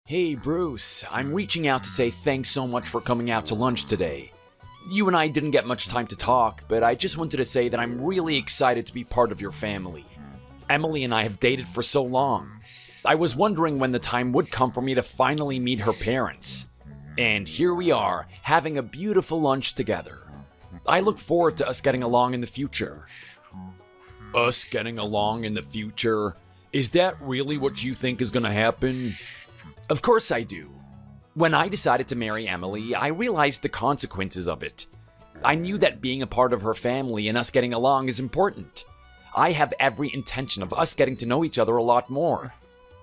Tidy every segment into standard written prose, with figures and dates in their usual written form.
Hey Bruce, I'm reaching out to say thanks so much for coming out to lunch today. You and I didn't get much time to talk, but I just wanted to say that I'm really excited to be part of your family. Emily and I have dated for so long. I was wondering when the time would come for me to finally meet her parents. And here we are, having a beautiful lunch together. I look forward to us getting along in the future. Us getting along in the future? Is that really what you think is gonna happen? Of course I do. When I decided to marry Emily, I realized the consequences of it. I knew that being a part of her family and us getting along is important. I have every intention of us getting to know each other a lot more.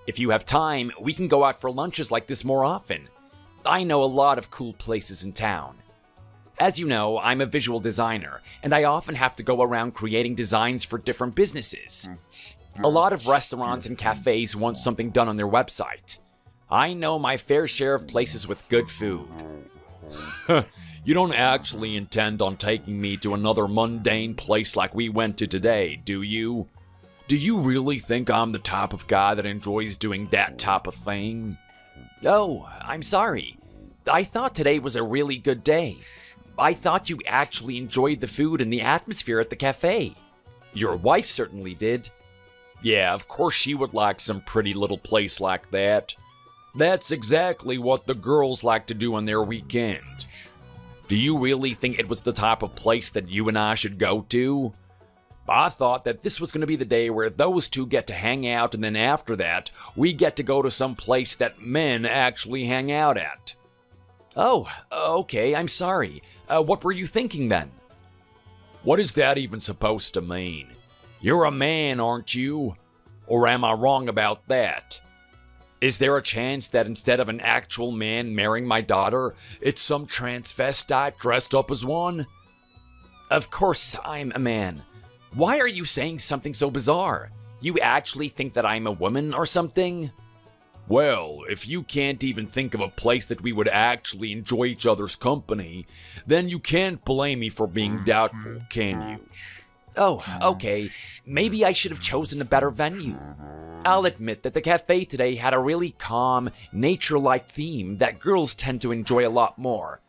If you have time, we can go out for lunches like this more often. I know a lot of cool places in town. As you know, I'm a visual designer, and I often have to go around creating designs for different businesses. A lot of restaurants and cafes want something done on their website. I know my fair share of places with good food. You don't actually intend on taking me to another mundane place like we went to today, do you? Do you really think I'm the type of guy that enjoys doing that type of thing? Oh, I'm sorry. I thought today was a really good day. I thought you actually enjoyed the food and the atmosphere at the cafe. Your wife certainly did. Yeah, of course she would like some pretty little place like that. That's exactly what the girls like to do on their weekend. Do you really think it was the type of place that you and I should go to? I thought that this was going to be the day where those two get to hang out, and then after that, we get to go to some place that men actually hang out at. Oh, okay, I'm sorry. What were you thinking then? What is that even supposed to mean? You're a man, aren't you? Or am I wrong about that? Is there a chance that instead of an actual man marrying my daughter, it's some transvestite dressed up as one? Of course I'm a man. Why are you saying something so bizarre? You actually think that I'm a woman or something? Well, if you can't even think of a place that we would actually enjoy each other's company, then you can't blame me for being doubtful, can you? Oh, okay. Maybe I should have chosen a better venue. I'll admit that the cafe today had a really calm, nature-like theme that girls tend to enjoy a lot more.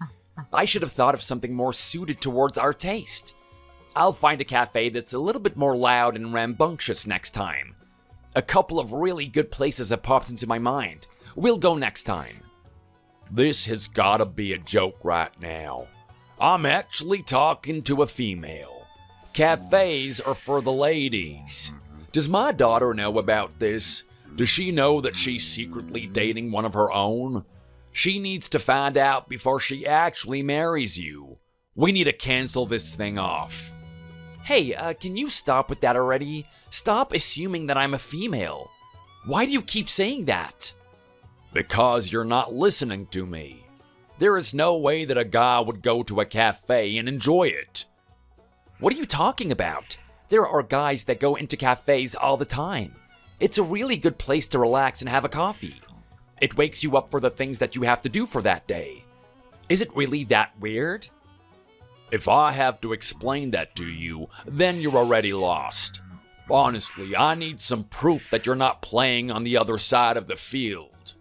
I should have thought of something more suited towards our taste. I'll find a cafe that's a little bit more loud and rambunctious next time. A couple of really good places have popped into my mind. We'll go next time. This has gotta be a joke right now. I'm actually talking to a female. Cafes are for the ladies. Does my daughter know about this? Does she know that she's secretly dating one of her own? She needs to find out before she actually marries you. We need to cancel this thing off. Hey, can you stop with that already? Stop assuming that I'm a female. Why do you keep saying that? Because you're not listening to me. There is no way that a guy would go to a cafe and enjoy it. What are you talking about? There are guys that go into cafes all the time. It's a really good place to relax and have a coffee. It wakes you up for the things that you have to do for that day. Is it really that weird? If I have to explain that to you, then you're already lost. Honestly, I need some proof that you're not playing on the other side of the field.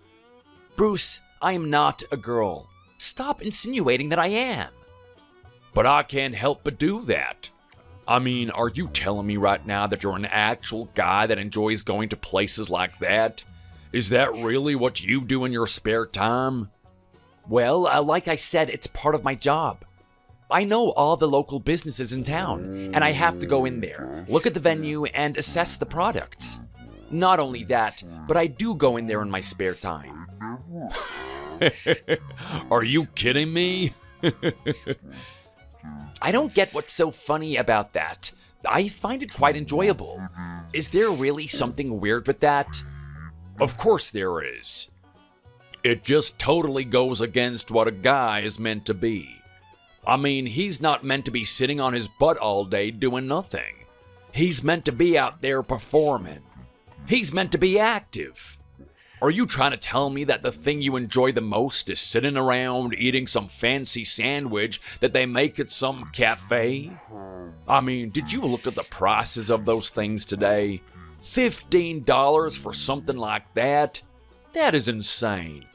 Bruce, I am not a girl. Stop insinuating that I am. But I can't help but do that. I mean, are you telling me right now that you're an actual guy that enjoys going to places like that? Is that really what you do in your spare time? Well, like I said, it's part of my job. I know all the local businesses in town, and I have to go in there, look at the venue, and assess the products. Not only that, but I do go in there in my spare time. Are you kidding me? I don't get what's so funny about that. I find it quite enjoyable. Is there really something weird with that? Of course there is. It just totally goes against what a guy is meant to be. I mean, he's not meant to be sitting on his butt all day doing nothing. He's meant to be out there performing. He's meant to be active. Are you trying to tell me that the thing you enjoy the most is sitting around eating some fancy sandwich that they make at some cafe? I mean, did you look at the prices of those things today? $15 for something like that? That is insane.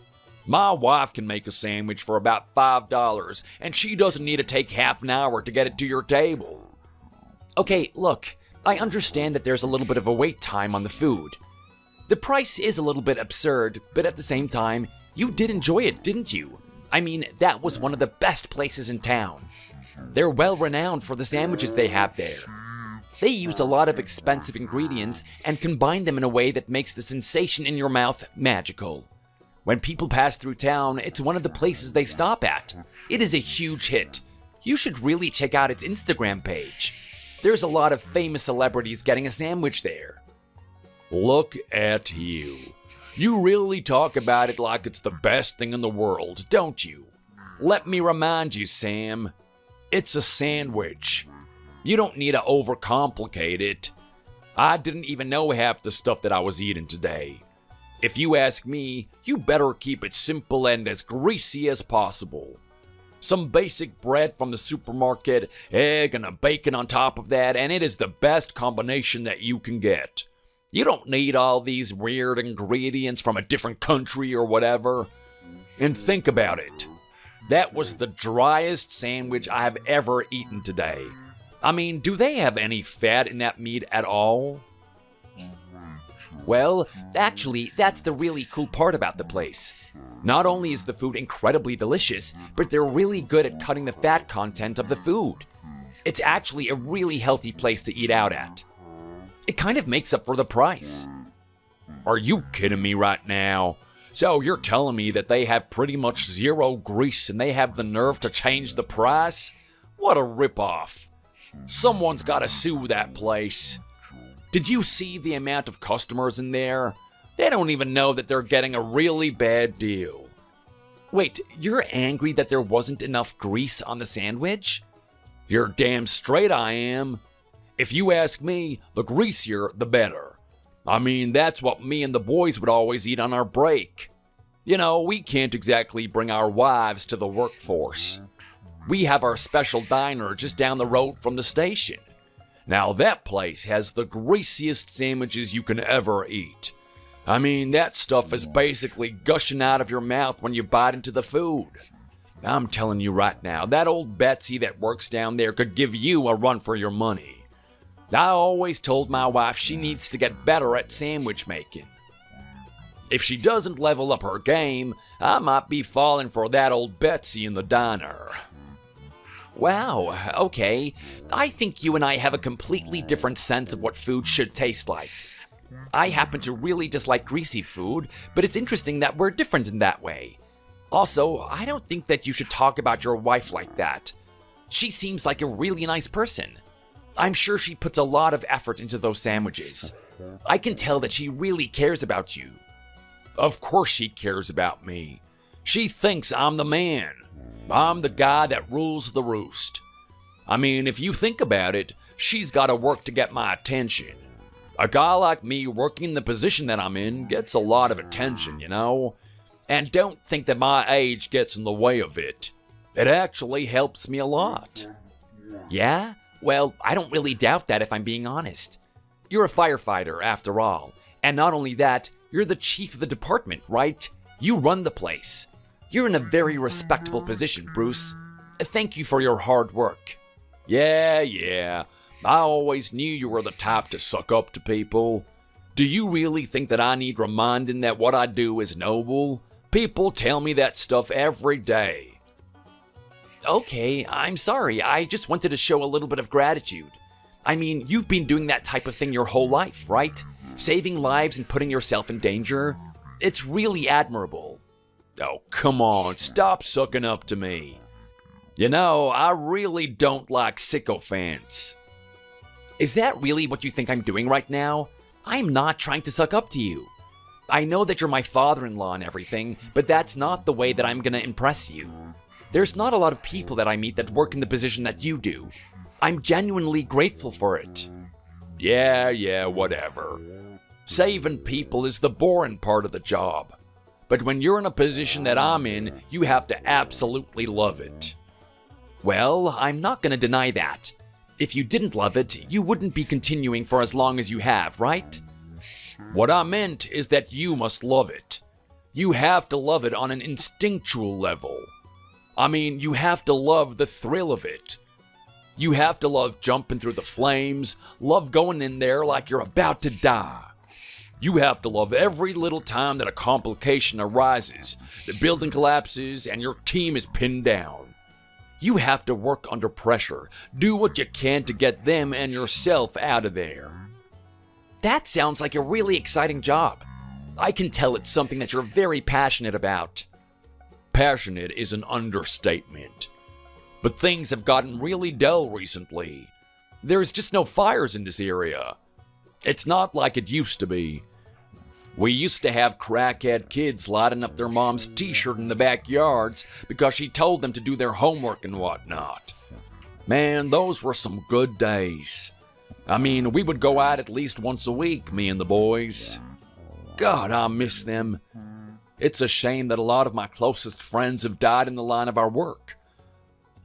My wife can make a sandwich for about $5, and she doesn't need to take half an hour to get it to your table. Okay, look, I understand that there's a little bit of a wait time on the food. The price is a little bit absurd, but at the same time, you did enjoy it, didn't you? I mean, that was one of the best places in town. They're well renowned for the sandwiches they have there. They use a lot of expensive ingredients and combine them in a way that makes the sensation in your mouth magical. When people pass through town, it's one of the places they stop at. It is a huge hit. You should really check out its Instagram page. There's a lot of famous celebrities getting a sandwich there. Look at you. You really talk about it like it's the best thing in the world, don't you? Let me remind you, Sam. It's a sandwich. You don't need to overcomplicate it. I didn't even know half the stuff that I was eating today. If you ask me, you better keep it simple and as greasy as possible. Some basic bread from the supermarket, egg and a bacon on top of that, and it is the best combination that you can get. You don't need all these weird ingredients from a different country or whatever. And think about it. That was the driest sandwich I have ever eaten today. I mean, do they have any fat in that meat at all? Well, actually, that's the really cool part about the place. Not only is the food incredibly delicious, but they're really good at cutting the fat content of the food. It's actually a really healthy place to eat out at. It kind of makes up for the price. Are you kidding me right now? So you're telling me that they have pretty much zero grease and they have the nerve to change the price? What a ripoff. Someone's gotta sue that place. Did you see the amount of customers in there? They don't even know that they're getting a really bad deal. Wait, you're angry that there wasn't enough grease on the sandwich? You're damn straight I am. If you ask me, the greasier, the better. I mean, that's what me and the boys would always eat on our break. You know, we can't exactly bring our wives to the workforce. We have our special diner just down the road from the station. Now that place has the greasiest sandwiches you can ever eat. I mean, that stuff is basically gushing out of your mouth when you bite into the food. I'm telling you right now, that old Betsy that works down there could give you a run for your money. I always told my wife she needs to get better at sandwich making. If she doesn't level up her game, I might be falling for that old Betsy in the diner. Wow, okay. I think you and I have a completely different sense of what food should taste like. I happen to really dislike greasy food, but it's interesting that we're different in that way. Also, I don't think that you should talk about your wife like that. She seems like a really nice person. I'm sure she puts a lot of effort into those sandwiches. I can tell that she really cares about you. Of course she cares about me. She thinks I'm the man. I'm the guy that rules the roost. I mean, if you think about it, she's got to work to get my attention. A guy like me working in the position that I'm in gets a lot of attention, you know? And don't think that my age gets in the way of it. It actually helps me a lot. Yeah? Well, I don't really doubt that if I'm being honest. You're a firefighter, after all. And not only that, you're the chief of the department, right? You run the place. You're in a very respectable position, Bruce. Thank you for your hard work. Yeah. I always knew you were the type to suck up to people. Do you really think that I need reminding that what I do is noble? People tell me that stuff every day. Okay, I'm sorry. I just wanted to show a little bit of gratitude. I mean, you've been doing that type of thing your whole life, right? Saving lives and putting yourself in danger. It's really admirable. Oh, come on, stop sucking up to me. You know, I really don't like sycophants. Is that really what you think I'm doing right now? I'm not trying to suck up to you. I know that you're my father-in-law and everything, but that's not the way that I'm gonna impress you. There's not a lot of people that I meet that work in the position that you do. I'm genuinely grateful for it. Yeah, whatever. Saving people is the boring part of the job. But when you're in a position that I'm in, you have to absolutely love it. Well, I'm not gonna deny that. If you didn't love it, you wouldn't be continuing for as long as you have, right? What I meant is that you must love it. You have to love it on an instinctual level. I mean, you have to love the thrill of it. You have to love jumping through the flames, love going in there like you're about to die. You have to love every little time that a complication arises, the building collapses, and your team is pinned down. You have to work under pressure, do what you can to get them and yourself out of there. That sounds like a really exciting job. I can tell it's something that you're very passionate about. Passionate is an understatement. But things have gotten really dull recently. There's just no fires in this area. It's not like it used to be. We used to have crackhead kids lighting up their mom's t-shirt in the backyards because she told them to do their homework and whatnot. Man, those were some good days. I mean, we would go out at least once a week, me and the boys. God, I miss them. It's a shame that a lot of my closest friends have died in the line of our work.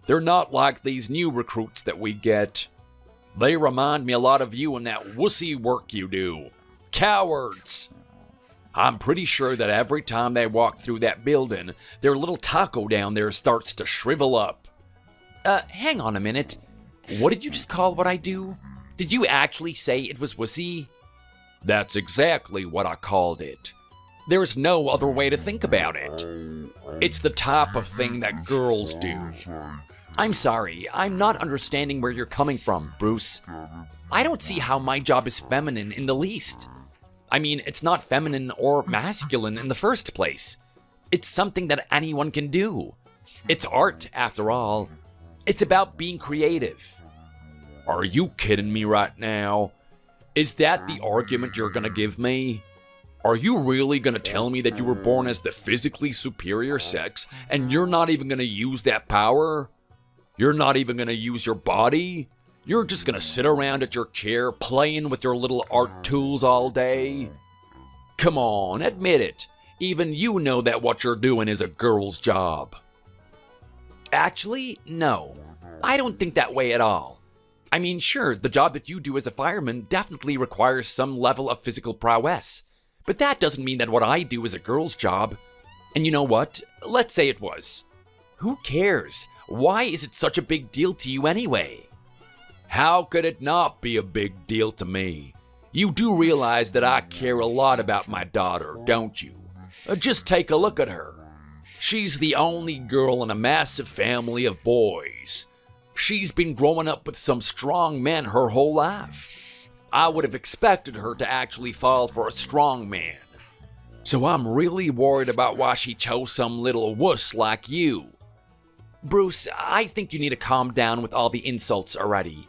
They're not like these new recruits that we get. They remind me a lot of you and that wussy work you do. Cowards! I'm pretty sure that every time they walk through that building, their little taco down there starts to shrivel up. Hang on a minute. What did you just call what I do? Did you actually say it was wussy? That's exactly what I called it. There's no other way to think about it. It's the type of thing that girls do. I'm sorry, I'm not understanding where you're coming from, Bruce. I don't see how my job is feminine in the least. I mean, it's not feminine or masculine in the first place. It's something that anyone can do. It's art, after all. It's about being creative. Are you kidding me right now? Is that the argument you're gonna give me? Are you really gonna tell me that you were born as the physically superior sex and you're not even gonna use that power? You're not even gonna use your body? You're just gonna sit around at your chair playing with your little art tools all day? Come on, admit it. Even you know that what you're doing is a girl's job. Actually, no. I don't think that way at all. I mean, sure, the job that you do as a fireman definitely requires some level of physical prowess. But that doesn't mean that what I do is a girl's job. And you know what? Let's say it was. Who cares? Why is it such a big deal to you anyway? How could it not be a big deal to me? You do realize that I care a lot about my daughter, don't you? Just take a look at her. She's the only girl in a massive family of boys. She's been growing up with some strong men her whole life. I would have expected her to actually fall for a strong man. So I'm really worried about why she chose some little wuss like you. Bruce, I think you need to calm down with all the insults already.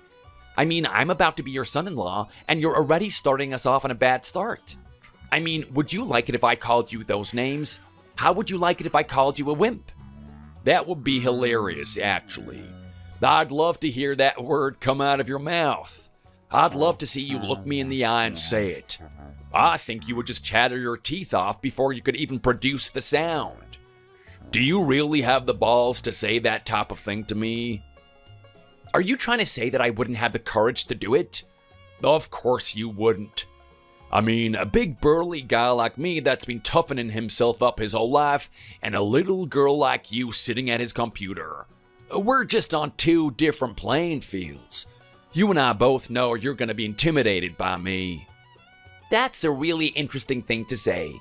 I mean, I'm about to be your son-in-law, and you're already starting us off on a bad start. I mean, would you like it if I called you those names? How would you like it if I called you a wimp? That would be hilarious, actually. I'd love to hear that word come out of your mouth. I'd love to see you look me in the eye and say it. I think you would just chatter your teeth off before you could even produce the sound. Do you really have the balls to say that type of thing to me? Are you trying to say that I wouldn't have the courage to do it? Of course you wouldn't. I mean, a big burly guy like me that's been toughening himself up his whole life, and a little girl like you sitting at his computer. We're just on two different playing fields. You and I both know you're gonna be intimidated by me. That's a really interesting thing to say.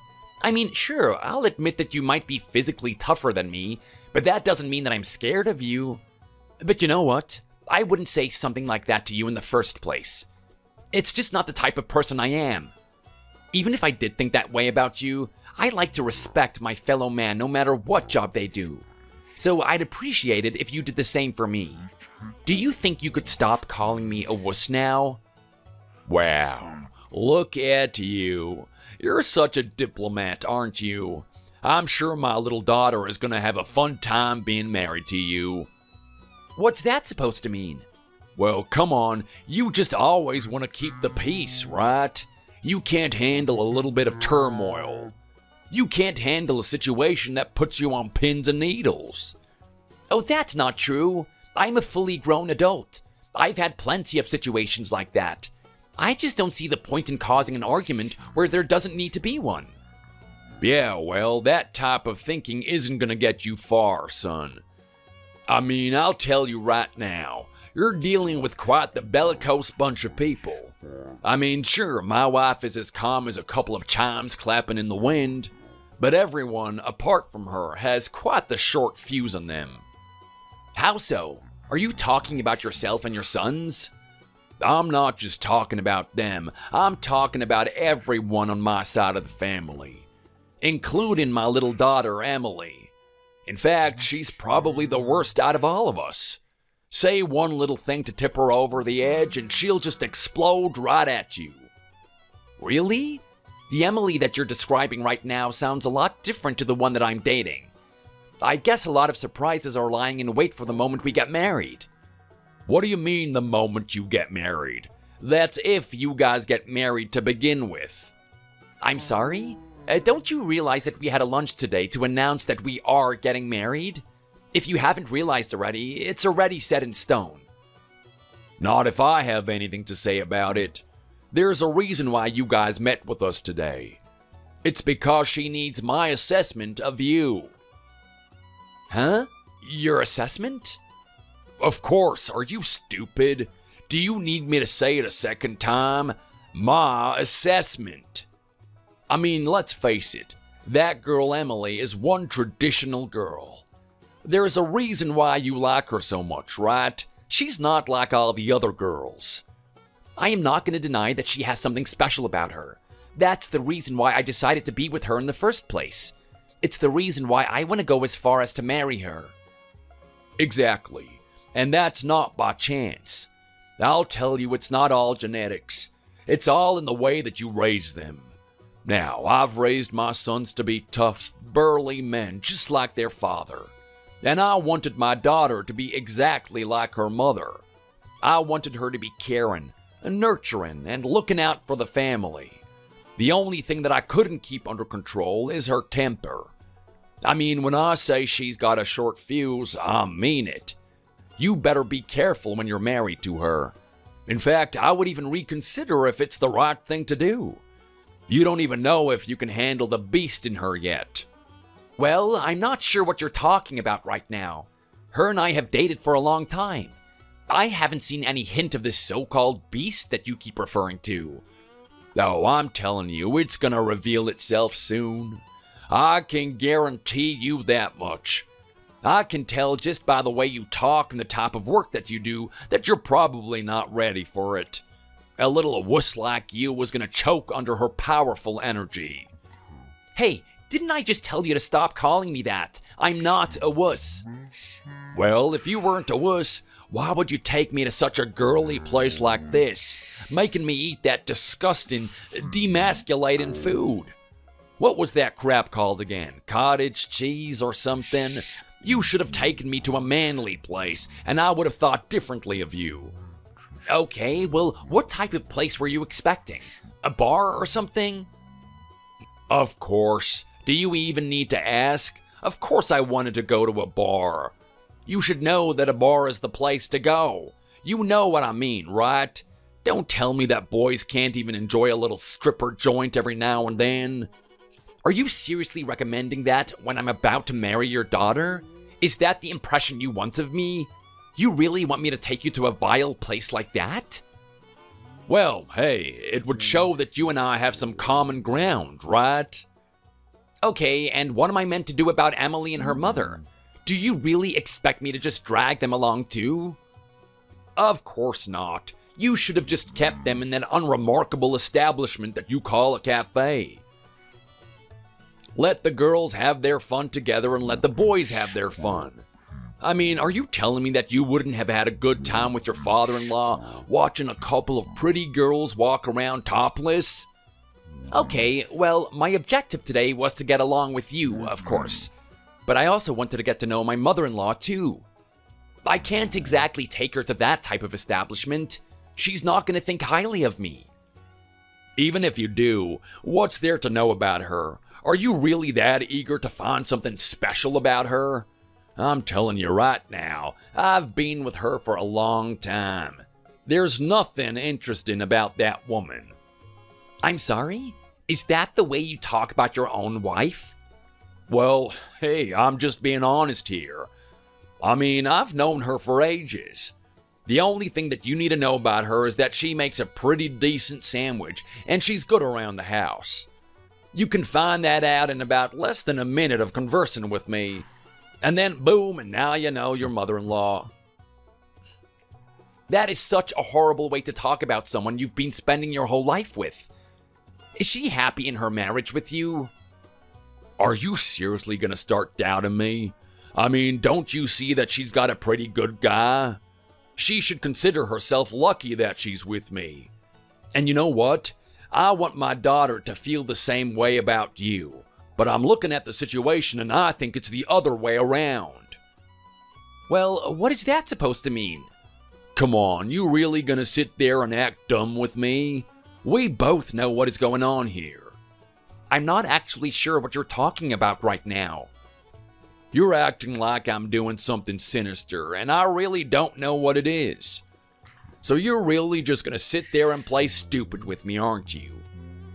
I mean, sure, I'll admit that you might be physically tougher than me, but that doesn't mean that I'm scared of you. But you know what? I wouldn't say something like that to you in the first place. It's just not the type of person I am. Even if I did think that way about you, I like to respect my fellow man no matter what job they do. So I'd appreciate it if you did the same for me. Do you think you could stop calling me a wuss now? Wow, look at you. You're such a diplomat, aren't you? I'm sure my little daughter is gonna have a fun time being married to you. What's that supposed to mean? Well, come on, you just always want to keep the peace, right? You can't handle a little bit of turmoil. You can't handle a situation that puts you on pins and needles. Oh, that's not true. I'm a fully grown adult. I've had plenty of situations like that. I just don't see the point in causing an argument where there doesn't need to be one. Yeah, well, that type of thinking isn't gonna get you far, son. I mean, I'll tell you right now, you're dealing with quite the bellicose bunch of people. I mean, sure, my wife is as calm as a couple of chimes clapping in the wind, but everyone, apart from her, has quite the short fuse on them. How so? Are you talking about yourself and your sons? I'm not just talking about them, I'm talking about everyone on my side of the family, including my little daughter, Emily. In fact, she's probably the worst out of all of us. Say one little thing to tip her over the edge and she'll just explode right at you. Really? The Emily that you're describing right now sounds a lot different to the one that I'm dating. I guess a lot of surprises are lying in wait for the moment we get married. What do you mean the moment you get married? That's if you guys get married to begin with. I'm sorry? Don't you realize that we had a lunch today to announce that we are getting married? If you haven't realized already, it's already set in stone. Not if I have anything to say about it. There's a reason why you guys met with us today. It's because she needs my assessment of you. Huh? Your assessment? Of course, are you stupid? Do you need me to say it a second time? My assessment. I mean, let's face it, that girl Emily is one traditional girl. There's a reason why you like her so much, right? She's not like all the other girls. I am not going to deny that she has something special about her. That's the reason why I decided to be with her in the first place. It's the reason why I want to go as far as to marry her. Exactly. And that's not by chance. I'll tell you, it's not all genetics. It's all in the way that you raise them. Now, I've raised my sons to be tough, burly men, just like their father. And I wanted my daughter to be exactly like her mother. I wanted her to be caring, nurturing, and looking out for the family. The only thing that I couldn't keep under control is her temper. I mean, when I say she's got a short fuse, I mean it. You better be careful when you're married to her. In fact, I would even reconsider if it's the right thing to do. You don't even know if you can handle the beast in her yet. Well, I'm not sure what you're talking about right now. Her and I have dated for a long time. I haven't seen any hint of this so-called beast that you keep referring to. Oh, I'm telling you, it's gonna reveal itself soon. I can guarantee you that much. I can tell just by the way you talk and the type of work that you do that you're probably not ready for it. A little wuss like you was gonna choke under her powerful energy. Hey, didn't I just tell you to stop calling me that? I'm not a wuss. Well, if you weren't a wuss, why would you take me to such a girly place like this, making me eat that disgusting, demasculating food? What was that crap called again? Cottage cheese or something? You should have taken me to a manly place, and I would have thought differently of you. Okay, well, what type of place were you expecting? A bar or something? Of course. Do you even need to ask? Of course I wanted to go to a bar. You should know that a bar is the place to go. You know what I mean, right? Don't tell me that boys can't even enjoy a little stripper joint every now and then. Are you seriously recommending that when I'm about to marry your daughter? Is that the impression you want of me? You really want me to take you to a vile place like that? Well, hey, it would show that you and I have some common ground, right? Okay, and what am I meant to do about Emily and her mother? Do you really expect me to just drag them along too? Of course not. You should have just kept them in that unremarkable establishment that you call a cafe. Let the girls have their fun together and let the boys have their fun. I mean, are you telling me that you wouldn't have had a good time with your father-in-law watching a couple of pretty girls walk around topless? Okay, well, my objective today was to get along with you, of course. But I also wanted to get to know my mother-in-law too. I can't exactly take her to that type of establishment. She's not going to think highly of me. Even if you do, what's there to know about her? Are you really that eager to find something special about her? I'm telling you right now, I've been with her for a long time. There's nothing interesting about that woman. I'm sorry? Is that the way you talk about your own wife? Well, hey, I'm just being honest here. I mean, I've known her for ages. The only thing that you need to know about her is that she makes a pretty decent sandwich and she's good around the house. You can find that out in about less than a minute of conversing with me. And then boom, and now you know your mother-in-law. That is such a horrible way to talk about someone you've been spending your whole life with. Is she happy in her marriage with you? Are you seriously gonna start doubting me? I mean, don't you see that she's got a pretty good guy? She should consider herself lucky that she's with me. And you know what? I want my daughter to feel the same way about you. But I'm looking at the situation and I think it's the other way around. Well, what is that supposed to mean? Come on, you really gonna sit there and act dumb with me? We both know what is going on here. I'm not actually sure what you're talking about right now. You're acting like I'm doing something sinister, and I really don't know what it is. So you're really just gonna sit there and play stupid with me, aren't you?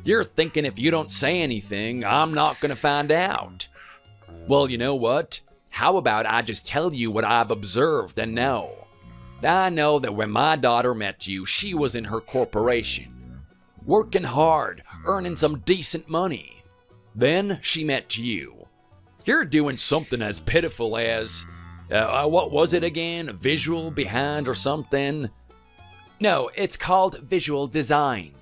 You're thinking if you don't say anything, I'm not gonna find out. Well, you know what? How about I just tell you what I've observed and know? I know that when my daughter met you, she was in her corporation, working hard, earning some decent money. Then she met you. You're doing something as pitiful as, what was it again? Visual behind or something? No, it's called visual design.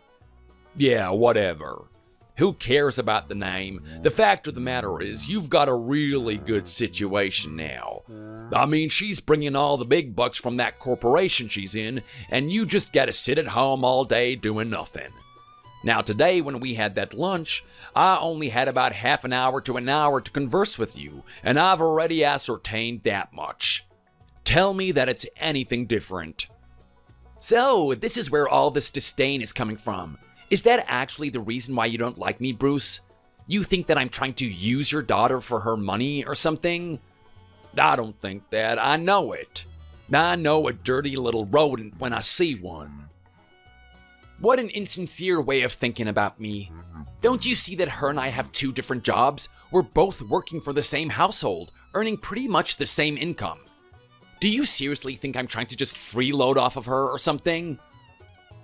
Yeah, whatever. Who cares about the name? The fact of the matter is, you've got a really good situation now. I mean, she's bringing all the big bucks from that corporation she's in, and you just gotta sit at home all day doing nothing. Now today, when we had that lunch, I only had about half an hour to an hour to converse with you, and I've already ascertained that much. Tell me that it's anything different. So, this is where all this disdain is coming from. Is that actually the reason why you don't like me, Bruce? You think that I'm trying to use your daughter for her money or something? I don't think that. I know it. I know a dirty little rodent when I see one. What an insincere way of thinking about me. Don't you see that her and I have two different jobs? We're both working for the same household, earning pretty much the same income. Do you seriously think I'm trying to just freeload off of her or something?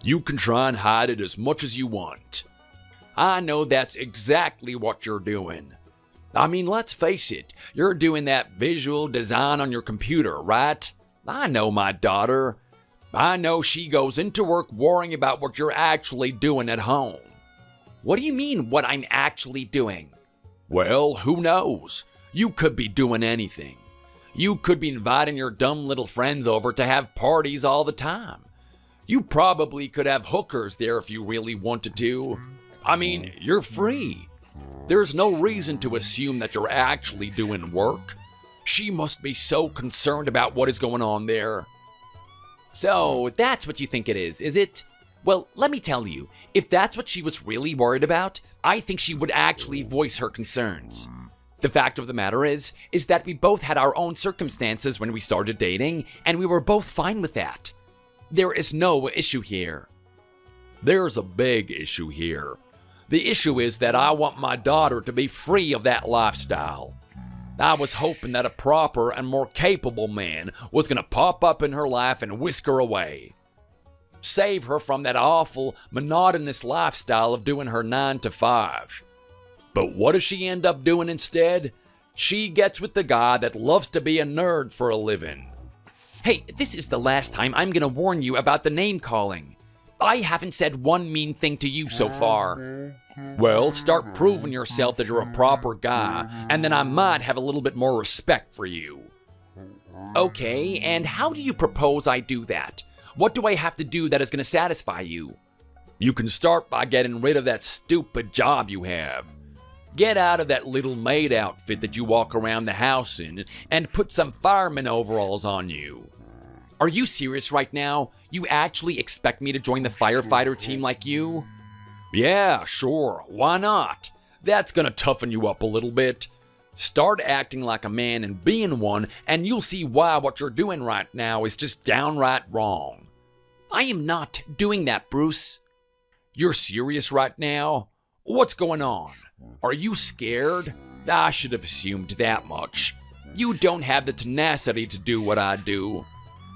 You can try and hide it as much as you want. I know that's exactly what you're doing. I mean, let's face it, you're doing that visual design on your computer, right? I know my daughter. I know she goes into work worrying about what you're actually doing at home. What do you mean, what I'm actually doing? Well, who knows? You could be doing anything. You could be inviting your dumb little friends over to have parties all the time. You probably could have hookers there if you really wanted to. I mean, you're free. There's no reason to assume that you're actually doing work. She must be so concerned about what is going on there. So, that's what you think it is it? Well, let me tell you, if that's what she was really worried about, I think she would actually voice her concerns. The fact of the matter is that we both had our own circumstances when we started dating, and we were both fine with that. There is no issue here. There's a big issue here. The issue is that I want my daughter to be free of that lifestyle. I was hoping that a proper and more capable man was going to pop up in her life and whisk her away. Save her from that awful, monotonous lifestyle of doing her 9 to 5. But what does she end up doing instead? She gets with the guy that loves to be a nerd for a living. Hey, this is the last time I'm gonna warn you about the name calling. I haven't said one mean thing to you so far. Well, start proving yourself that you're a proper guy, and then I might have a little bit more respect for you. Okay, and how do you propose I do that? What do I have to do that is gonna satisfy you? You can start by getting rid of that stupid job you have. Get out of that little maid outfit that you walk around the house in and put some fireman overalls on you. Are you serious right now? You actually expect me to join the firefighter team like you? Yeah, sure. Why not? That's gonna toughen you up a little bit. Start acting like a man and being one, and you'll see why what you're doing right now is just downright wrong. I am not doing that, Bruce. You're serious right now? What's going on? Are you scared? I should have assumed that much. You don't have the tenacity to do what I do.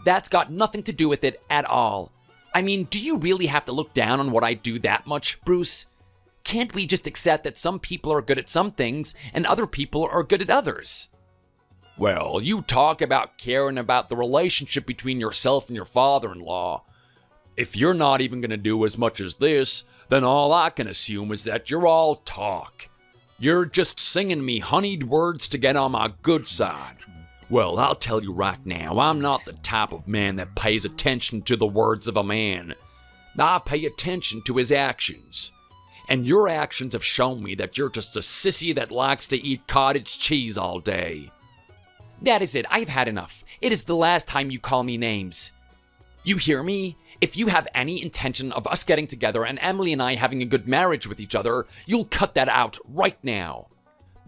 That's got nothing to do with it at all. I mean, do you really have to look down on what I do that much, Bruce? Can't we just accept that some people are good at some things and other people are good at others? Well, you talk about caring about the relationship between yourself and your father-in-law. If you're not even going to do as much as this, then all I can assume is that you're all talk. You're just singing me honeyed words to get on my good side. Well, I'll tell you right now, I'm not the type of man that pays attention to the words of a man. I pay attention to his actions. And your actions have shown me that you're just a sissy that likes to eat cottage cheese all day. That is it. I've had enough. It is the last time you call me names. You hear me? If you have any intention of us getting together and Emily and I having a good marriage with each other, you'll cut that out right now.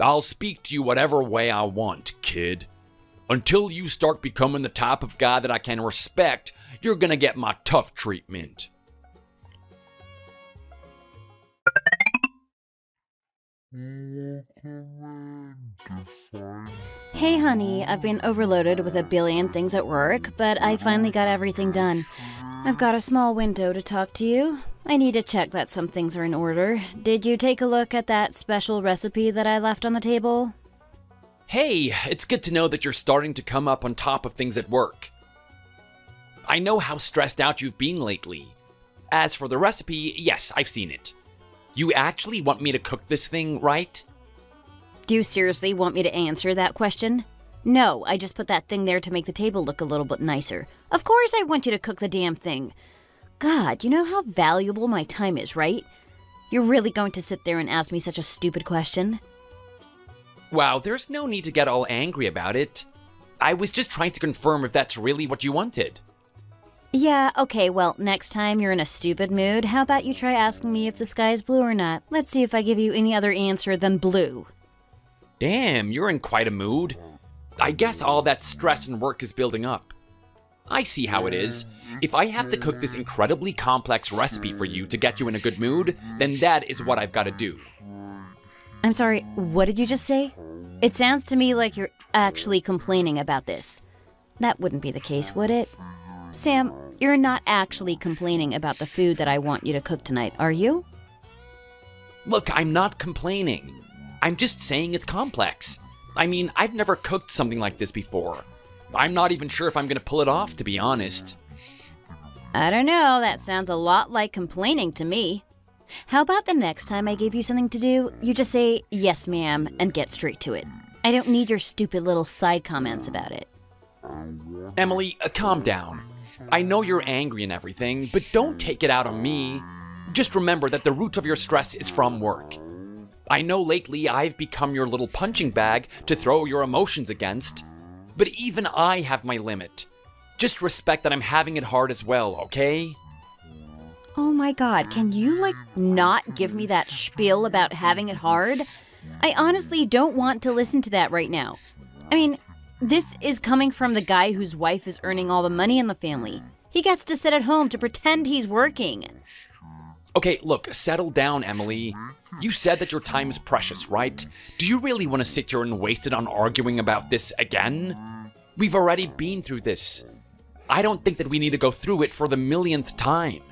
I'll speak to you whatever way I want, kid. Until you start becoming the type of guy that I can respect, you're gonna get my tough treatment. Hey honey, I've been overloaded with a billion things at work, but I finally got everything done. I've got a small window to talk to you. I need to check that some things are in order. Did you take a look at that special recipe that I left on the table? Hey, it's good to know that you're starting to come up on top of things at work. I know how stressed out you've been lately. As for the recipe, yes, I've seen it. You actually want me to cook this thing, right? Do you seriously want me to answer that question? No, I just put that thing there to make the table look a little bit nicer. Of course I want you to cook the damn thing. God, you know how valuable my time is, right? You're really going to sit there and ask me such a stupid question? Wow, there's no need to get all angry about it. I was just trying to confirm if that's really what you wanted. Yeah, okay, well, next time you're in a stupid mood, how about you try asking me if the sky is blue or not? Let's see if I give you any other answer than blue. Damn, you're in quite a mood. I guess all that stress and work is building up. I see how it is. If I have to cook this incredibly complex recipe for you to get you in a good mood, then that is what I've got to do. I'm sorry, what did you just say? It sounds to me like you're actually complaining about this. That wouldn't be the case, would it? Sam, you're not actually complaining about the food that I want you to cook tonight, are you? Look, I'm not complaining. I'm just saying it's complex. I mean, I've never cooked something like this before. I'm not even sure if I'm gonna pull it off, to be honest. I don't know, that sounds a lot like complaining to me. How about the next time I give you something to do, you just say, yes ma'am, and get straight to it. I don't need your stupid little side comments about it. Emily, calm down. I know you're angry and everything, but don't take it out on me. Just remember that the root of your stress is from work. I know lately I've become your little punching bag to throw your emotions against, but even I have my limit. Just respect that I'm having it hard as well, okay? Oh my god, can you, not give me that spiel about having it hard? I honestly don't want to listen to that right now. I mean, this is coming from the guy whose wife is earning all the money in the family. He gets to sit at home to pretend he's working. Okay, look, settle down, Emily. You said that your time is precious, right? Do you really want to sit here and waste it on arguing about this again? We've already been through this. I don't think that we need to go through it for the millionth time.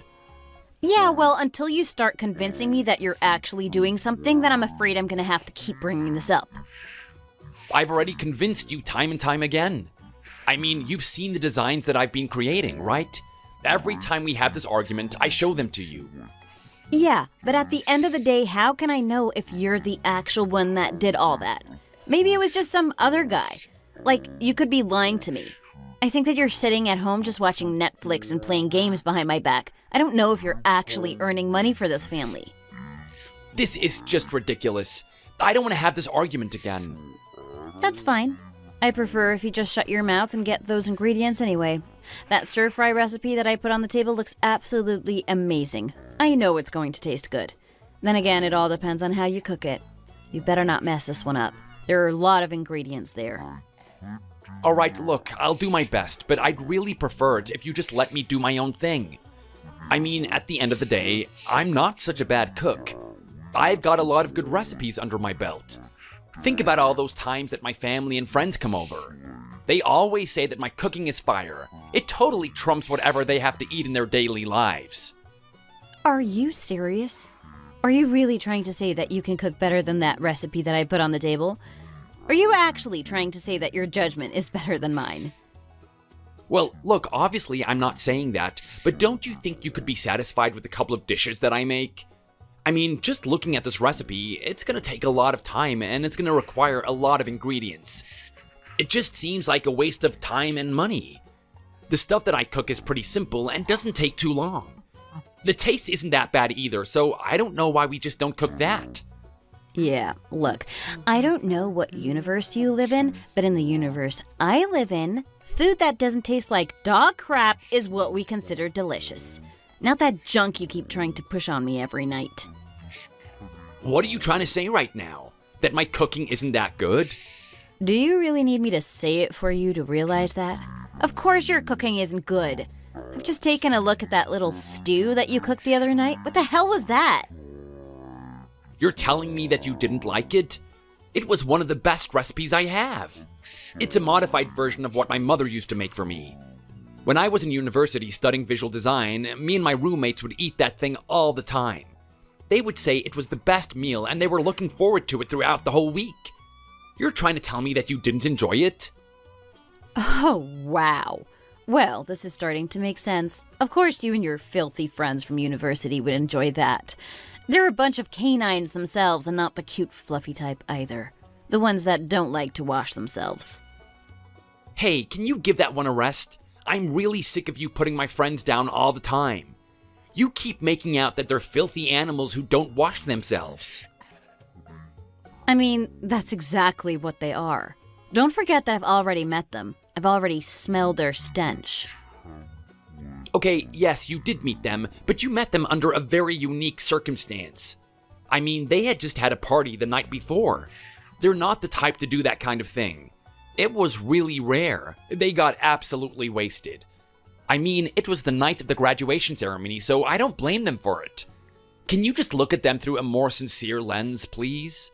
Yeah, well, until you start convincing me that you're actually doing something, then I'm afraid I'm gonna have to keep bringing this up. I've already convinced you time and time again. I mean, you've seen the designs that I've been creating, right? Every time we have this argument, I show them to you. Yeah, but at the end of the day, how can I know if you're the actual one that did all that? Maybe it was just some other guy. You could be lying to me. I think that you're sitting at home just watching Netflix and playing games behind my back. I don't know if you're actually earning money for this family. This is just ridiculous. I don't want to have this argument again. That's fine. I prefer if you just shut your mouth and get those ingredients anyway. That stir-fry recipe that I put on the table looks absolutely amazing. I know it's going to taste good. Then again, it all depends on how you cook it. You better not mess this one up. There are a lot of ingredients there. Alright, look, I'll do my best, but I'd really prefer it if you just let me do my own thing. I mean, at the end of the day, I'm not such a bad cook. I've got a lot of good recipes under my belt. Think about all those times that my family and friends come over. They always say that my cooking is fire. It totally trumps whatever they have to eat in their daily lives. Are you serious? Are you really trying to say that you can cook better than that recipe that I put on the table? Are you actually trying to say that your judgment is better than mine? Well, look, obviously I'm not saying that, but don't you think you could be satisfied with a couple of dishes that I make? I mean, just looking at this recipe, it's gonna take a lot of time and it's gonna require a lot of ingredients. It just seems like a waste of time and money. The stuff that I cook is pretty simple and doesn't take too long. The taste isn't that bad either, so I don't know why we just don't cook that. Yeah, look, I don't know what universe you live in, but in the universe I live in, food that doesn't taste like dog crap is what we consider delicious. Not that junk you keep trying to push on me every night. What are you trying to say right now? That my cooking isn't that good? Do you really need me to say it for you to realize that? Of course your cooking isn't good. I've just taken a look at that little stew that you cooked the other night. What the hell was that? You're telling me that you didn't like it? It was one of the best recipes I have. It's a modified version of what my mother used to make for me. When I was in university studying visual design, me and my roommates would eat that thing all the time. They would say it was the best meal and they were looking forward to it throughout the whole week. You're trying to tell me that you didn't enjoy it? Oh, wow. Well, this is starting to make sense. Of course you and your filthy friends from university would enjoy that. They're a bunch of canines themselves and not the cute fluffy type either. The ones that don't like to wash themselves. Hey, can you give that one a rest? I'm really sick of you putting my friends down all the time. You keep making out that they're filthy animals who don't wash themselves. I mean, that's exactly what they are. Don't forget that I've already met them. I've already smelled their stench. Okay, yes, you did meet them, but you met them under a very unique circumstance. I mean, they had just had a party the night before. They're not the type to do that kind of thing. It was really rare. They got absolutely wasted. I mean, it was the night of the graduation ceremony, so I don't blame them for it. Can you just look at them through a more sincere lens, please?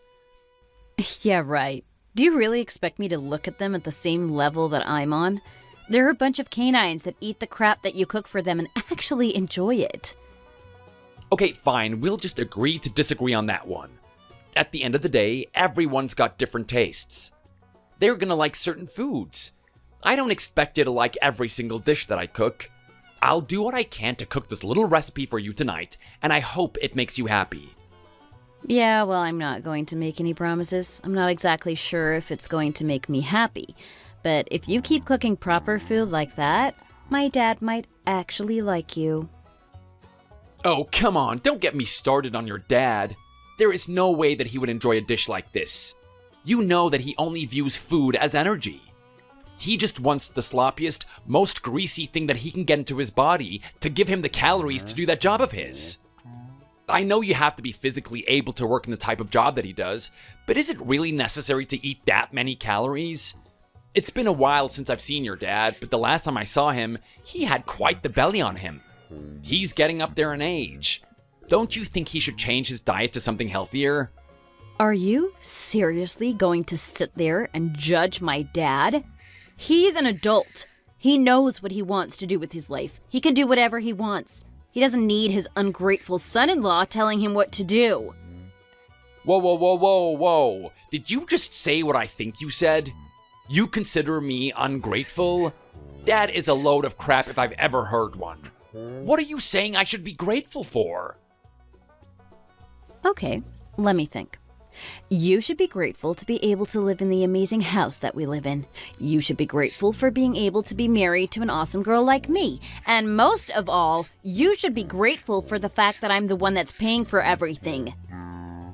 Yeah, right. Do you really expect me to look at them at the same level that I'm on? They're a bunch of canines that eat the crap that you cook for them and actually enjoy it. Okay, fine, we'll just agree to disagree on that one. At the end of the day, everyone's got different tastes. They're gonna like certain foods. I don't expect you to like every single dish that I cook. I'll do what I can to cook this little recipe for you tonight, and I hope it makes you happy. Yeah, well, I'm not going to make any promises. I'm not exactly sure if it's going to make me happy. But if you keep cooking proper food like that, my dad might actually like you. Oh, come on, don't get me started on your dad. There is no way that he would enjoy a dish like this. You know that he only views food as energy. He just wants the sloppiest, most greasy thing that he can get into his body to give him the calories to do that job of his. I know you have to be physically able to work in the type of job that he does, but is it really necessary to eat that many calories? It's been a while since I've seen your dad, but the last time I saw him, he had quite the belly on him. He's getting up there in age. Don't you think he should change his diet to something healthier? Are you seriously going to sit there and judge my dad? He's an adult. He knows what he wants to do with his life. He can do whatever he wants. He doesn't need his ungrateful son-in-law telling him what to do. Whoa, whoa, whoa, whoa, whoa. Did you just say what I think you said? You consider me ungrateful? That is a load of crap if I've ever heard one. What are you saying I should be grateful for? Okay, let me think. You should be grateful to be able to live in the amazing house that we live in. You should be grateful for being able to be married to an awesome girl like me. And most of all, you should be grateful for the fact that I'm the one that's paying for everything.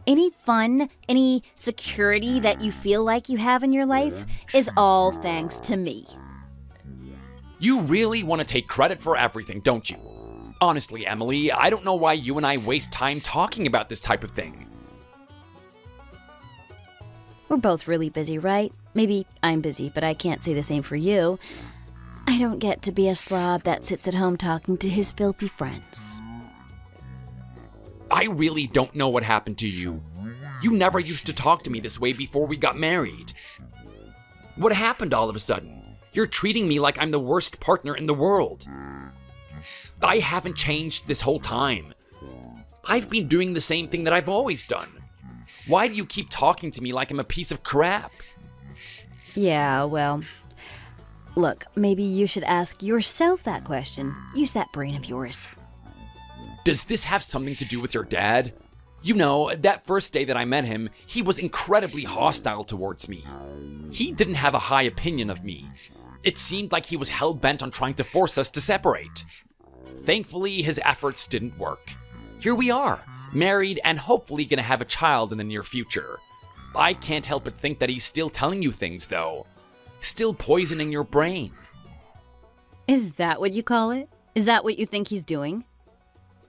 Any fun, any security that you feel like you have in your life is all thanks to me. You really want to take credit for everything, don't you? Honestly, Emily, I don't know why you and I waste time talking about this type of thing. We're both really busy, right? Maybe I'm busy, but I can't say the same for you. I don't get to be a slob that sits at home talking to his filthy friends. I really don't know what happened to you. You never used to talk to me this way before we got married. What happened all of a sudden? You're treating me like I'm the worst partner in the world. I haven't changed this whole time. I've been doing the same thing that I've always done. Why do you keep talking to me like I'm a piece of crap? Yeah, well, look, maybe you should ask yourself that question. Use that brain of yours. Does this have something to do with your dad? You know, that first day that I met him, he was incredibly hostile towards me. He didn't have a high opinion of me. It seemed like he was hell-bent on trying to force us to separate. Thankfully, his efforts didn't work. Here we are, married and hopefully gonna have a child in the near future. I can't help but think that he's still telling you things, though. Still poisoning your brain. Is that what you call it? Is that what you think he's doing?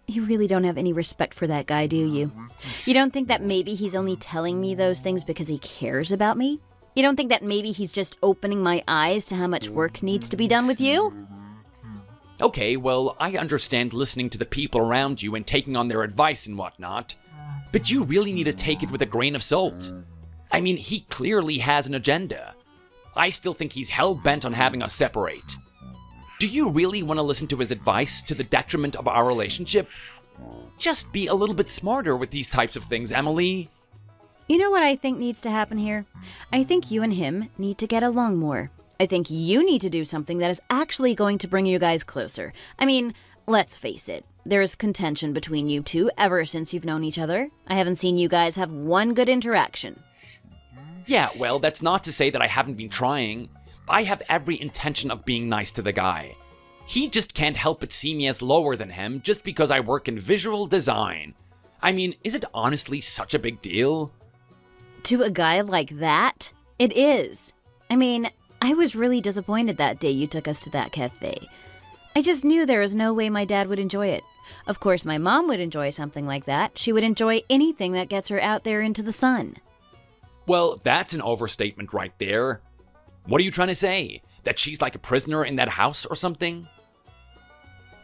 You really don't have any respect for that guy, do you? You don't think that maybe he's only telling me those things because he cares about me? You don't think that maybe he's just opening my eyes to how much work needs to be done with you? Okay, well, I understand listening to the people around you and taking on their advice and whatnot, but you really need to take it with a grain of salt. I mean, he clearly has an agenda. I still think he's hell-bent on having us separate. Do you really want to listen to his advice to the detriment of our relationship? Just be a little bit smarter with these types of things, Emily. You know what I think needs to happen here? I think you and him need to get along more. I think you need to do something that is actually going to bring you guys closer. I mean, let's face it. There is contention between you two ever since you've known each other. I haven't seen you guys have one good interaction. Yeah, well, that's not to say that I haven't been trying. I have every intention of being nice to the guy. He just can't help but see me as lower than him just because I work in visual design. I mean, is it honestly such a big deal? To a guy like that? It is. I mean, I was really disappointed that day you took us to that cafe. I just knew there was no way my dad would enjoy it. Of course, my mom would enjoy something like that. She would enjoy anything that gets her out there into the sun. Well, that's an overstatement right there. What are you trying to say? That she's like a prisoner in that house or something?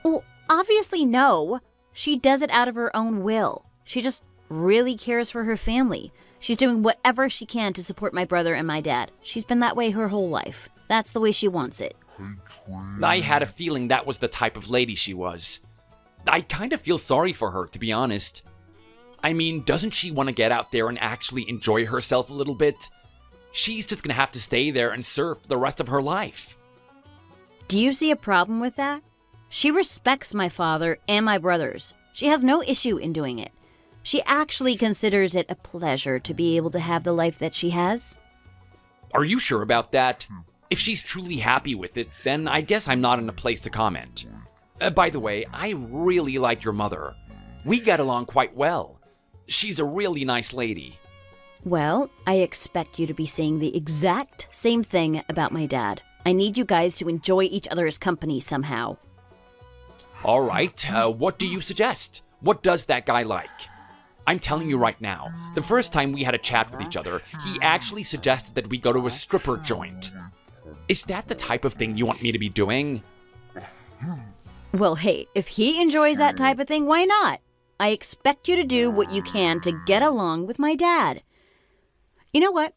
Well, obviously no. She does it out of her own will. She just really cares for her family. She's doing whatever she can to support my brother and my dad. She's been that way her whole life. That's the way she wants it. I had a feeling that was the type of lady she was. I kind of feel sorry for her, to be honest. I mean, doesn't she want to get out there and actually enjoy herself a little bit? She's just gonna have to stay there and surf the rest of her life. Do you see a problem with that? She respects my father and my brothers. She has no issue in doing it. She actually considers it a pleasure to be able to have the life that she has. Are you sure about that? If she's truly happy with it, then I guess I'm not in a place to comment. By the way, I really like your mother. We get along quite well. She's a really nice lady. Well, I expect you to be saying the exact same thing about my dad. I need you guys to enjoy each other's company somehow. All right, what do you suggest? What does that guy like? I'm telling you right now, the first time we had a chat with each other, he actually suggested that we go to a stripper joint. Is that the type of thing you want me to be doing? Well, hey, if he enjoys that type of thing, why not? I expect you to do what you can to get along with my dad. You know what?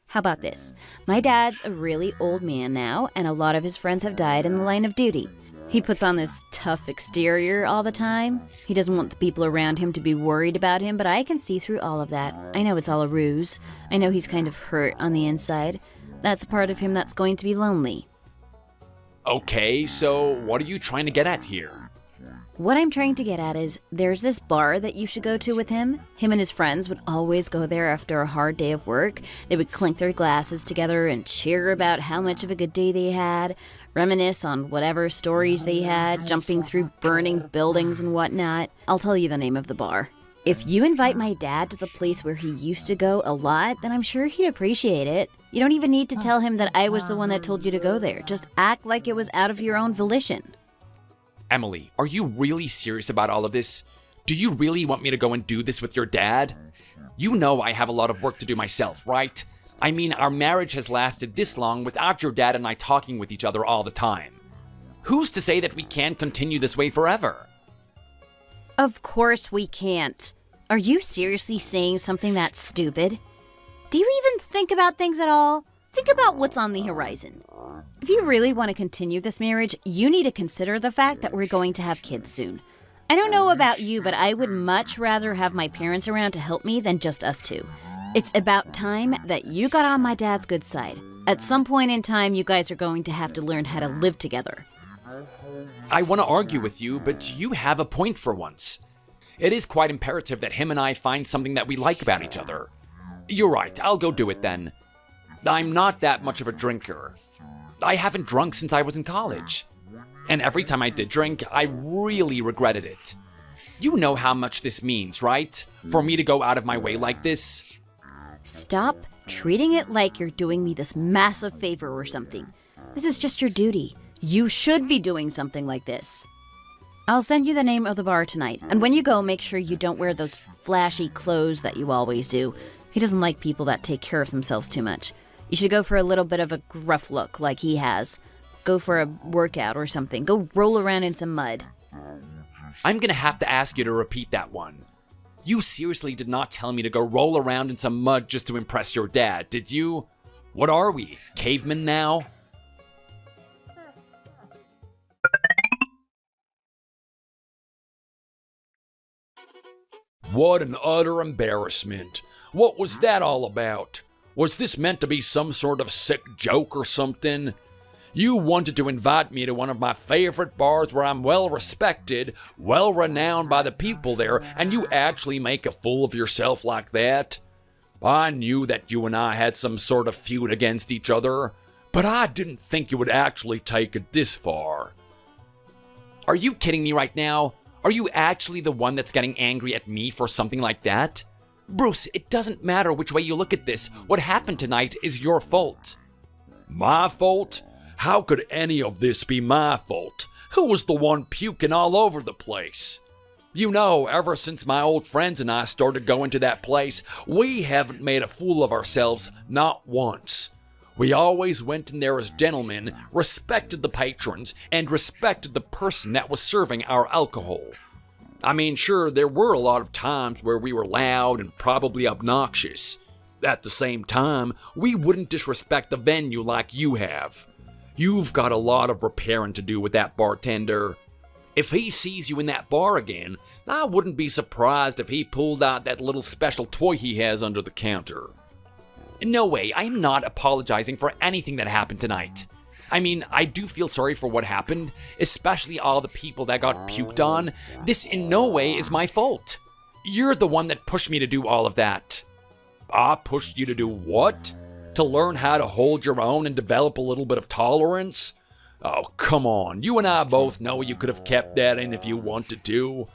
How about this? My dad's a really old man now, and a lot of his friends have died in the line of duty. He puts on this tough exterior all the time. He doesn't want the people around him to be worried about him, but I can see through all of that. I know it's all a ruse. I know he's kind of hurt on the inside. That's a part of him that's going to be lonely. Okay, so what are you trying to get at here? What I'm trying to get at is, there's this bar that you should go to with him. Him and his friends would always go there after a hard day of work. They would clink their glasses together and cheer about how much of a good day they had, reminisce on whatever stories they had, jumping through burning buildings and whatnot. I'll tell you the name of the bar. If you invite my dad to the place where he used to go a lot, then I'm sure he'd appreciate it. You don't even need to tell him that I was the one that told you to go there. Just act like it was out of your own volition. Emily, are you really serious about all of this? Do you really want me to go and do this with your dad? You know I have a lot of work to do myself, right? I mean, our marriage has lasted this long without your dad and I talking with each other all the time. Who's to say that we can't continue this way forever? Of course we can't. Are you seriously saying something that stupid? Do you even think about things at all? Think about what's on the horizon. If you really want to continue this marriage, you need to consider the fact that we're going to have kids soon. I don't know about you, but I would much rather have my parents around to help me than just us two. It's about time that you got on my dad's good side. At some point in time, you guys are going to have to learn how to live together. I want to argue with you, but you have a point for once. It is quite imperative that him and I find something that we like about each other. You're right, I'll go do it then. I'm not that much of a drinker. I haven't drunk since I was in college. And every time I did drink, I really regretted it. You know how much this means, right? For me to go out of my way like this? Stop treating it like you're doing me this massive favor or something. This is just your duty. You should be doing something like this. I'll send you the name of the bar tonight, and when you go, make sure you don't wear those flashy clothes that you always do. He doesn't like people that take care of themselves too much. You should go for a little bit of a gruff look like he has. Go for a workout or something. Go roll around in some mud. I'm gonna have to ask you to repeat that one. You seriously did not tell me to go roll around in some mud just to impress your dad, did you? What are we, cavemen now? What an utter embarrassment. What was that all about? Was this meant to be some sort of sick joke or something? You wanted to invite me to one of my favorite bars where I'm well respected, well renowned by the people there, and you actually make a fool of yourself like that? I knew that you and I had some sort of feud against each other, but I didn't think you would actually take it this far. Are you kidding me right now? Are you actually the one that's getting angry at me for something like that? Bruce, it doesn't matter which way you look at this. What happened tonight is your fault. My fault? How could any of this be my fault? Who was the one puking all over the place? You know, ever since my old friends and I started going to that place, we haven't made a fool of ourselves, not once. We always went in there as gentlemen, respected the patrons, and respected the person that was serving our alcohol. I mean, sure, there were a lot of times where we were loud and probably obnoxious. At the same time, we wouldn't disrespect the venue like you have. You've got a lot of repairing to do with that bartender. If he sees you in that bar again, I wouldn't be surprised if he pulled out that little special toy he has under the counter. No way, I am not apologizing for anything that happened tonight. I mean, I do feel sorry for what happened, especially all the people that got puked on. This in no way is my fault. You're the one that pushed me to do all of that. I pushed you to do what? To learn how to hold your own and develop a little bit of tolerance? Oh, come on. You and I both know you could have kept that in if you wanted to.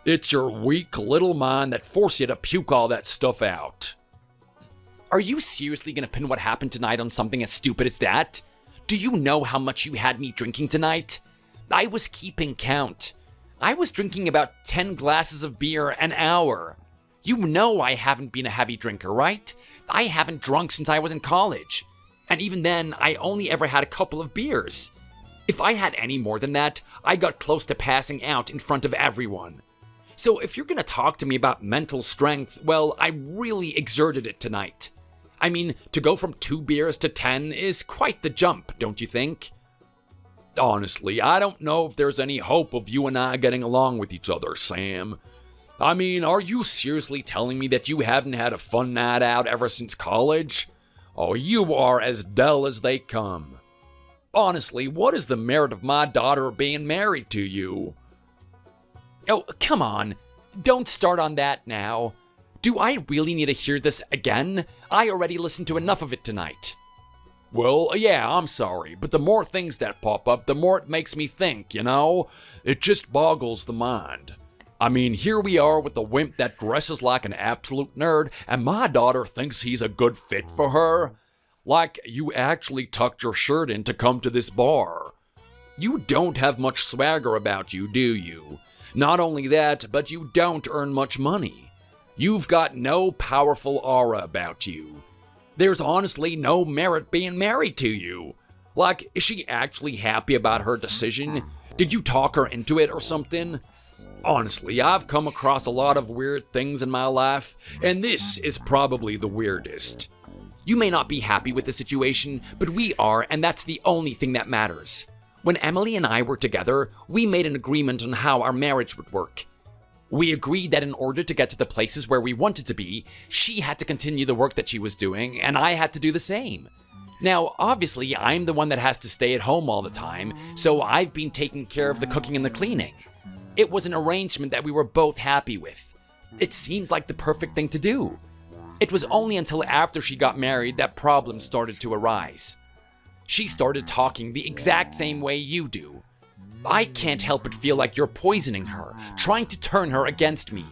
It's your weak little mind that forced you to puke all that stuff out. Are you seriously gonna pin what happened tonight on something as stupid as that? Do you know how much you had me drinking tonight? I was keeping count. I was drinking about 10 glasses of beer an hour. You know I haven't been a heavy drinker, right? I haven't drunk since I was in college. And even then, I only ever had a couple of beers. If I had any more than that, I got close to passing out in front of everyone. So if you're gonna talk to me about mental strength, well, I really exerted it tonight. I mean, to go from 2 beers to 10 is quite the jump, don't you think? Honestly, I don't know if there's any hope of you and I getting along with each other, Sam. I mean, are you seriously telling me that you haven't had a fun night out ever since college? Oh, you are as dull as they come. Honestly, what is the merit of my daughter being married to you? Oh, come on. Don't start on that now. Do I really need to hear this again? I already listened to enough of it tonight. Well, yeah, I'm sorry, but the more things that pop up, the more it makes me think, you know? It just boggles the mind. I mean, here we are with the wimp that dresses like an absolute nerd, and my daughter thinks he's a good fit for her. Like, you actually tucked your shirt in to come to this bar. You don't have much swagger about you, do you? Not only that, but you don't earn much money. You've got no powerful aura about you. There's honestly no merit being married to you. Like, is she actually happy about her decision? Did you talk her into it or something? Honestly, I've come across a lot of weird things in my life, and this is probably the weirdest. You may not be happy with the situation, but we are, and that's the only thing that matters. When Emily and I were together, we made an agreement on how our marriage would work. We agreed that in order to get to the places where we wanted to be, she had to continue the work that she was doing, and I had to do the same. Now, obviously, I'm the one that has to stay at home all the time, so I've been taking care of the cooking and the cleaning. It was an arrangement that we were both happy with. It seemed like the perfect thing to do. It was only until after she got married that problems started to arise. She started talking the exact same way you do. I can't help but feel like you're poisoning her, trying to turn her against me.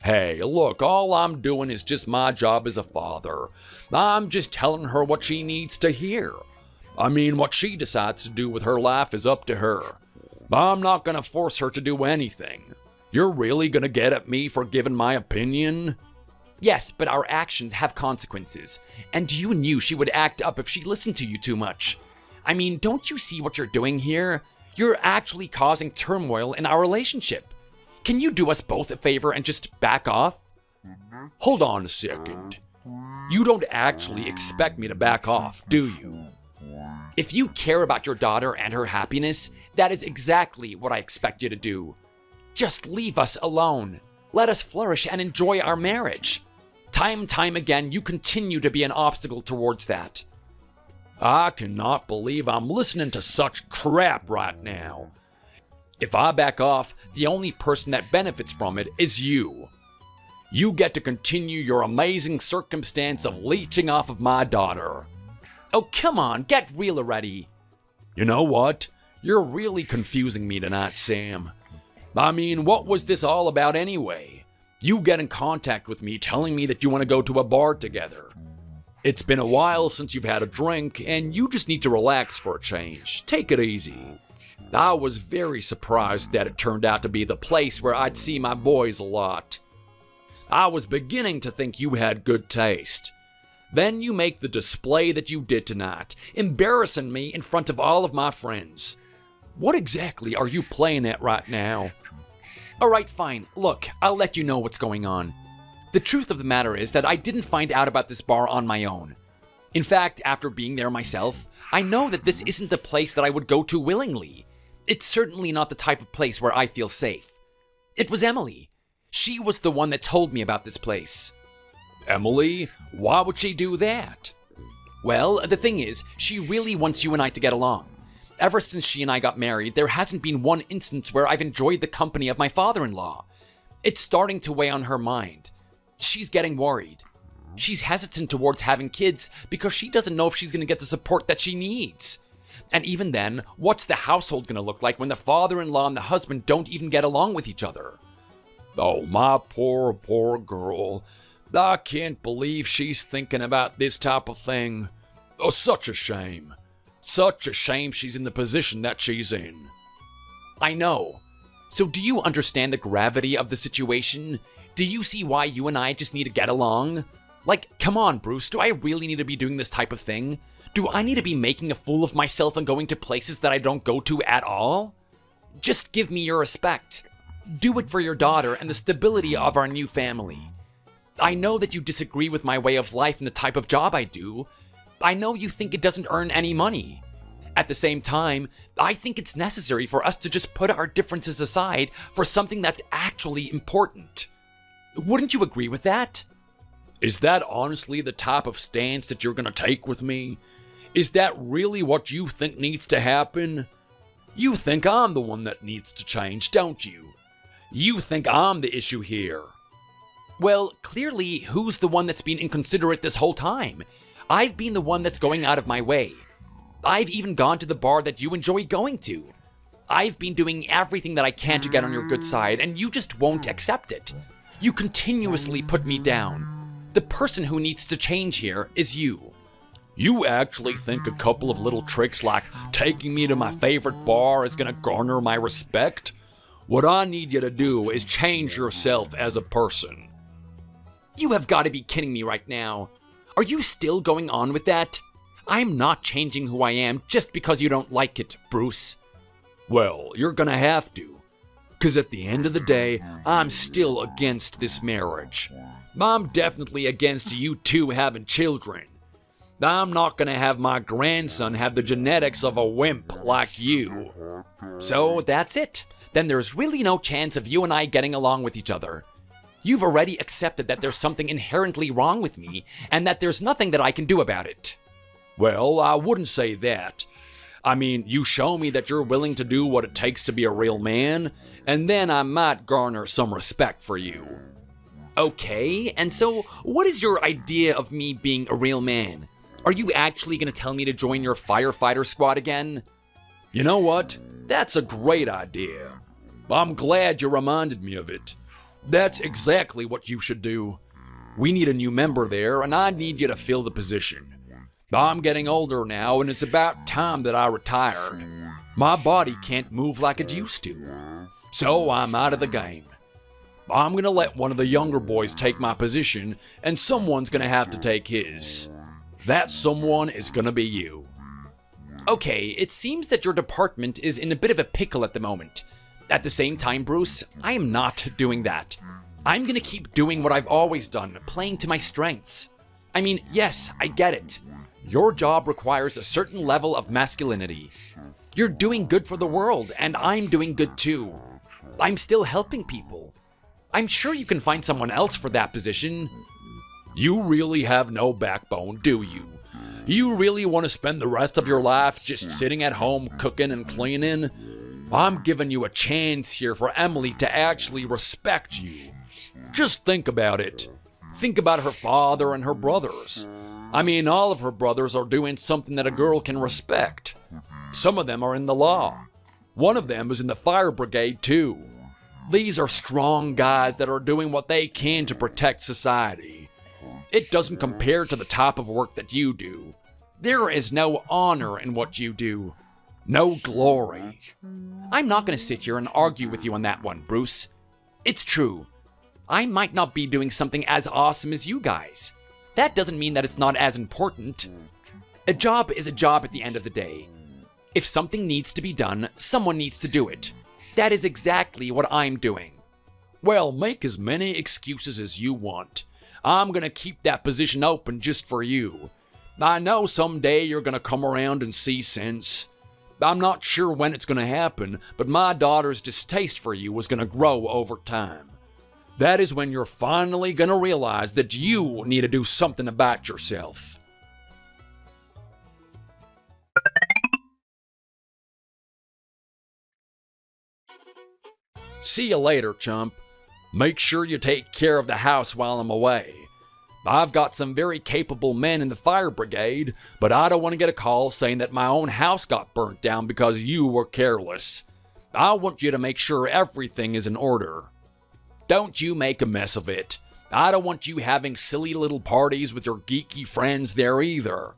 Hey, look, all I'm doing is just my job as a father. I'm just telling her what she needs to hear. I mean, what she decides to do with her life is up to her. I'm not gonna force her to do anything. You're really gonna get at me for giving my opinion? Yes, but our actions have consequences, and you knew she would act up if she listened to you too much. I mean, don't you see what you're doing here? You're actually causing turmoil in our relationship. Can you do us both a favor and just back off? Hold on a second. You don't actually expect me to back off, do you? If you care about your daughter and her happiness, that is exactly what I expect you to do. Just leave us alone. Let us flourish and enjoy our marriage. Time and time again, you continue to be an obstacle towards that. I cannot believe I'm listening to such crap right now. If I back off, the only person that benefits from it is you. You get to continue your amazing circumstance of leeching off of my daughter. Oh, come on, get real already. You know what? You're really confusing me tonight, Sam. I mean, what was this all about anyway? You get in contact with me telling me that you want to go to a bar together. It's been a while since you've had a drink, and you just need to relax for a change. Take it easy. I was very surprised that it turned out to be the place where I'd see my boys a lot. I was beginning to think you had good taste. Then you make the display that you did tonight, embarrassing me in front of all of my friends. What exactly are you playing at right now? Alright, fine. Look, I'll let you know what's going on. The truth of the matter is that I didn't find out about this bar on my own. In fact, after being there myself, I know that this isn't the place that I would go to willingly. It's certainly not the type of place where I feel safe. It was Emily. She was the one that told me about this place. Emily? Why would she do that? Well, the thing is, she really wants you and I to get along. Ever since she and I got married, there hasn't been one instance where I've enjoyed the company of my father-in-law. It's starting to weigh on her mind. She's getting worried. She's hesitant towards having kids because she doesn't know if she's going to get the support that she needs. And even then, what's the household going to look like when the father-in-law and the husband don't even get along with each other? Oh, my poor, poor girl. I can't believe she's thinking about this type of thing. Oh, such a shame. Such a shame she's in the position that she's in. I know. So do you understand the gravity of the situation? Do you see why you and I just need to get along? Like, come on, Bruce, do I really need to be doing this type of thing? Do I need to be making a fool of myself and going to places that I don't go to at all? Just give me your respect. Do it for your daughter and the stability of our new family. I know that you disagree with my way of life and the type of job I do. I know you think it doesn't earn any money. At the same time, I think it's necessary for us to just put our differences aside for something that's actually important. Wouldn't you agree with that? Is that honestly the type of stance that you're gonna take with me? Is that really what you think needs to happen? You think I'm the one that needs to change, don't you? You think I'm the issue here. Well, clearly, who's the one that's been inconsiderate this whole time? I've been the one that's going out of my way. I've even gone to the bar that you enjoy going to. I've been doing everything that I can to get on your good side, and you just won't accept it. You continuously put me down. The person who needs to change here is you. You actually think a couple of little tricks like taking me to my favorite bar is gonna garner my respect? What I need you to do is change yourself as a person. You have got to be kidding me right now. Are you still going on with that? I'm not changing who I am just because you don't like it, Bruce. Well, you're gonna have to. 'Cause at the end of the day, I'm still against this marriage. I'm definitely against you two having children. I'm not gonna have my grandson have the genetics of a wimp like you. So that's it. Then there's really no chance of you and I getting along with each other. You've already accepted that there's something inherently wrong with me, and that there's nothing that I can do about it. Well, I wouldn't say that. I mean, you show me that you're willing to do what it takes to be a real man, and then I might garner some respect for you. Okay, and so what is your idea of me being a real man? Are you actually going to tell me to join your firefighter squad again? You know what? That's a great idea. I'm glad you reminded me of it. That's exactly what you should do. We need a new member there, and I need you to fill the position. I'm getting older now, and it's about time that I retired. My body can't move like it used to, so I'm out of the game. I'm gonna let one of the younger boys take my position, and someone's gonna have to take his. That someone is gonna be you. Okay, it seems that your department is in a bit of a pickle at the moment. At the same time, Bruce, I am not doing that. I'm gonna keep doing what I've always done, playing to my strengths. I mean, yes, I get it. Your job requires a certain level of masculinity. You're doing good for the world, and I'm doing good too. I'm still helping people. I'm sure you can find someone else for that position. You really have no backbone, do you? You really want to spend the rest of your life just sitting at home cooking and cleaning? I'm giving you a chance here for Emily to actually respect you. Just think about it. Think about her father and her brothers. I mean, all of her brothers are doing something that a girl can respect. Some of them are in the law. One of them is in the fire brigade, too. These are strong guys that are doing what they can to protect society. It doesn't compare to the type of work that you do. There is no honor in what you do. No glory. I'm not going to sit here and argue with you on that one, Bruce. It's true. I might not be doing something as awesome as you guys. That doesn't mean that it's not as important. A job is a job at the end of the day. If something needs to be done, someone needs to do it. That is exactly what I'm doing. Well, make as many excuses as you want. I'm gonna keep that position open just for you. I know someday you're gonna come around and see sense. I'm not sure when it's gonna happen, but my daughter's distaste for you is gonna grow over time. That is when you're finally gonna realize that you need to do something about yourself. See you later, chump. Make sure you take care of the house while I'm away. I've got some very capable men in the fire brigade, but I don't want to get a call saying that my own house got burnt down because you were careless. I want you to make sure everything is in order. Don't you make a mess of it. I don't want you having silly little parties with your geeky friends there either.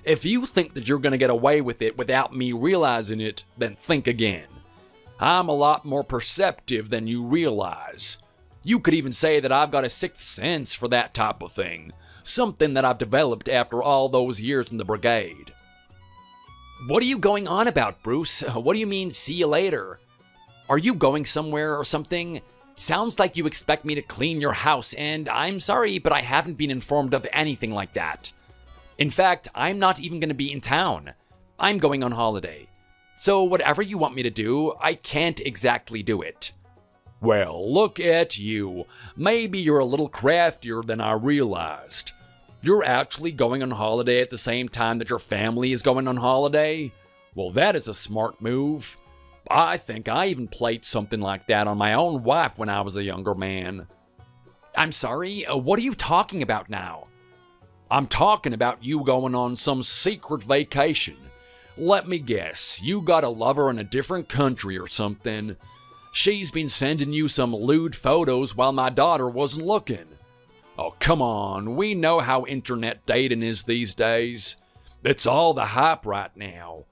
If you think that you're going to get away with it without me realizing it, then think again. I'm a lot more perceptive than you realize. You could even say that I've got a sixth sense for that type of thing, something that I've developed after all those years in the brigade. What are you going on about, Bruce? What do you mean, see you later? Are you going somewhere or something? Sounds like you expect me to clean your house, and I'm sorry, but I haven't been informed of anything like that. In fact, I'm not even going to be in town. I'm going on holiday. So whatever you want me to do, I can't exactly do it. Well, look at you. Maybe you're a little craftier than I realized. You're actually going on holiday at the same time that your family is going on holiday? Well, that is a smart move. I think I even played something like that on my own wife when I was a younger man. I'm sorry, what are you talking about now? I'm talking about you going on some secret vacation. Let me guess, you got a lover in a different country or something. She's been sending you some lewd photos while my daughter wasn't looking. Oh, come on, we know how internet dating is these days. It's all the hype right now.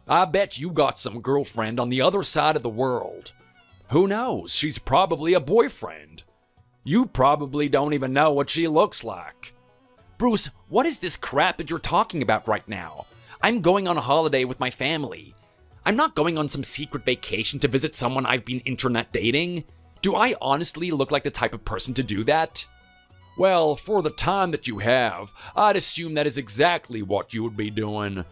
I bet you got some girlfriend on the other side of the world. Who knows, she's probably a boyfriend. You probably don't even know what she looks like. Bruce, what is this crap that you're talking about right now? I'm going on a holiday with my family. I'm not going on some secret vacation to visit someone I've been internet dating. Do I honestly look like the type of person to do that? Well, for the time that you have, I'd assume that is exactly what you would be doing.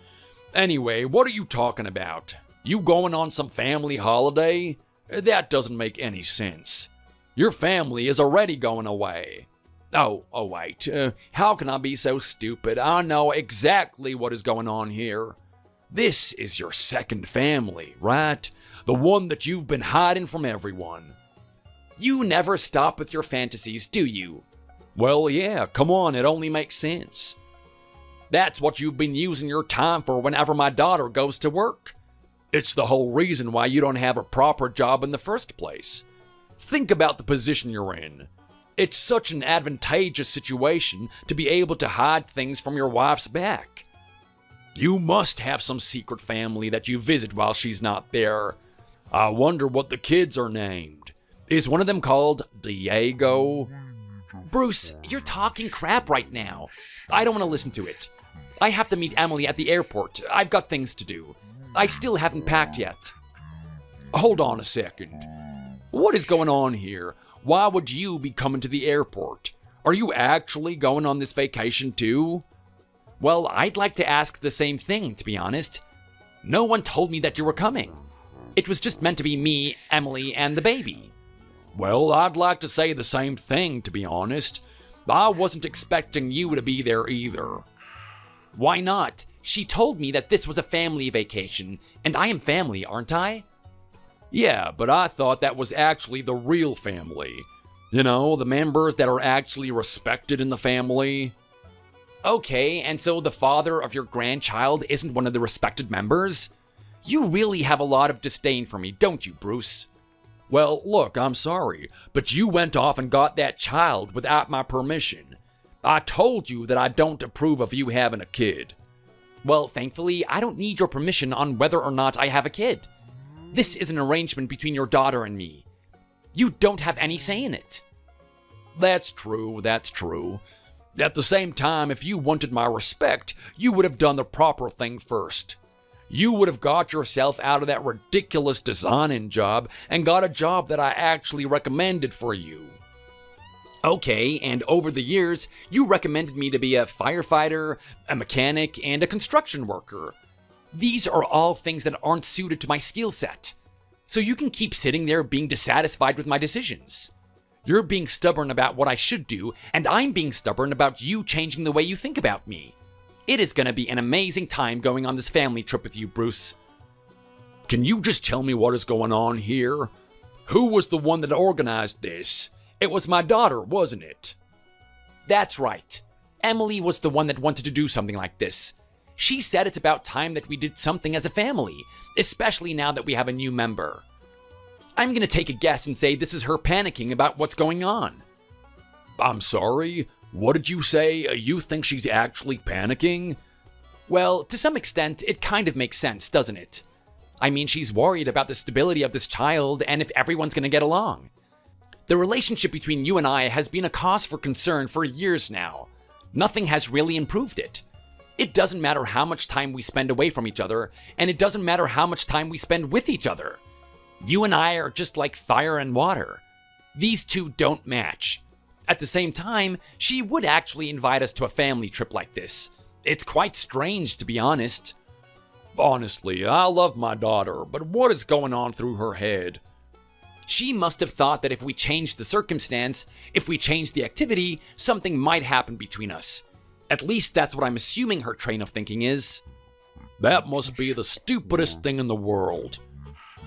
Anyway, what are you talking about? You going on some family holiday? That doesn't make any sense. Your family is already going away. Oh, wait. How can I be so stupid? I know exactly what is going on here. This is your second family, right? The one that you've been hiding from everyone. You never stop with your fantasies, do you? Well, yeah, come on, it only makes sense. That's what you've been using your time for whenever my daughter goes to work. It's the whole reason why you don't have a proper job in the first place. Think about the position you're in. It's such an advantageous situation to be able to hide things from your wife's back. You must have some secret family that you visit while she's not there. I wonder what the kids are named. Is one of them called Diego? Bruce, you're talking crap right now. I don't want to listen to it. I have to meet Emily at the airport. I've got things to do. I still haven't packed yet. Hold on a second. What is going on here? Why would you be coming to the airport? Are you actually going on this vacation too? Well, I'd like to ask the same thing, to be honest. No one told me that you were coming. It was just meant to be me, Emily, and the baby. Well, I'd like to say the same thing, to be honest. I wasn't expecting you to be there either. Why not? She told me that this was a family vacation, and I am family, aren't I? Yeah, but I thought that was actually the real family. You know, the members that are actually respected in the family. Okay, and so the father of your grandchild isn't one of the respected members? You really have a lot of disdain for me, don't you, Bruce? Well, look, I'm sorry, but you went off and got that child without my permission. I told you that I don't approve of you having a kid. Well, thankfully, I don't need your permission on whether or not I have a kid. This is an arrangement between your daughter and me. You don't have any say in it. That's true. At the same time, if you wanted my respect, you would have done the proper thing first. You would have got yourself out of that ridiculous designing job and got a job that I actually recommended for you. Okay, and over the years, you recommended me to be a firefighter, a mechanic, and a construction worker. These are all things that aren't suited to my skill set. So you can keep sitting there being dissatisfied with my decisions. You're being stubborn about what I should do, and I'm being stubborn about you changing the way you think about me. It is gonna be an amazing time going on this family trip with you, Bruce. Can you just tell me what is going on here? Who was the one that organized this? It was my daughter, wasn't it? That's right. Emily was the one that wanted to do something like this. She said it's about time that we did something as a family, especially now that we have a new member. I'm gonna take a guess and say this is her panicking about what's going on. I'm sorry? What did you say? You think she's actually panicking? Well, to some extent, it kind of makes sense, doesn't it? I mean, she's worried about the stability of this child and if everyone's gonna get along. The relationship between you and I has been a cause for concern for years now. Nothing has really improved it. It doesn't matter how much time we spend away from each other, and it doesn't matter how much time we spend with each other. You and I are just like fire and water. These two don't match. At the same time, she would actually invite us to a family trip like this. It's quite strange, to be honest. Honestly, I love my daughter, but what is going on through her head? She must have thought that if we changed the circumstance, if we changed the activity, something might happen between us. At least that's what I'm assuming her train of thinking is. That must be the stupidest thing in the world.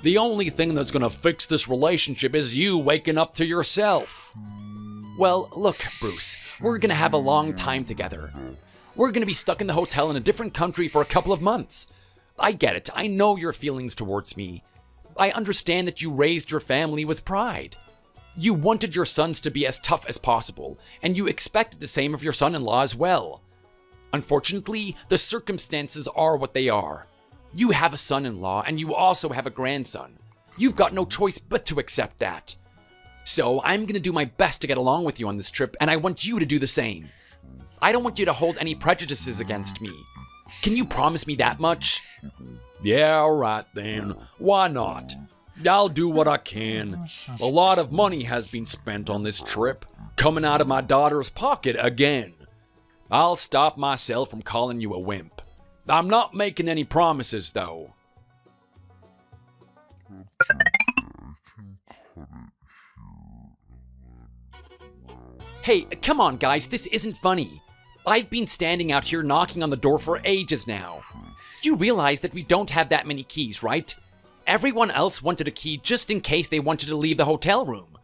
The only thing that's gonna fix this relationship is you waking up to yourself. Well, look, Bruce, we're gonna have a long time together. We're gonna be stuck in the hotel in a different country for a couple of months. I get it. I know your feelings towards me. I understand that you raised your family with pride. You wanted your sons to be as tough as possible, and you expected the same of your son-in-law as well. Unfortunately, the circumstances are what they are. You have a son-in-law, and you also have a grandson. You've got no choice but to accept that. So I'm gonna do my best to get along with you on this trip, and I want you to do the same. I don't want you to hold any prejudices against me. Can you promise me that much? Yeah, alright then. Why not? I'll do what I can. A lot of money has been spent on this trip, coming out of my daughter's pocket again. I'll stop myself from calling you a wimp. I'm not making any promises, though. Hey, come on guys, this isn't funny. I've been standing out here knocking on the door for ages now. You realize that we don't have that many keys, right? Everyone else wanted a key just in case they wanted to leave the hotel room.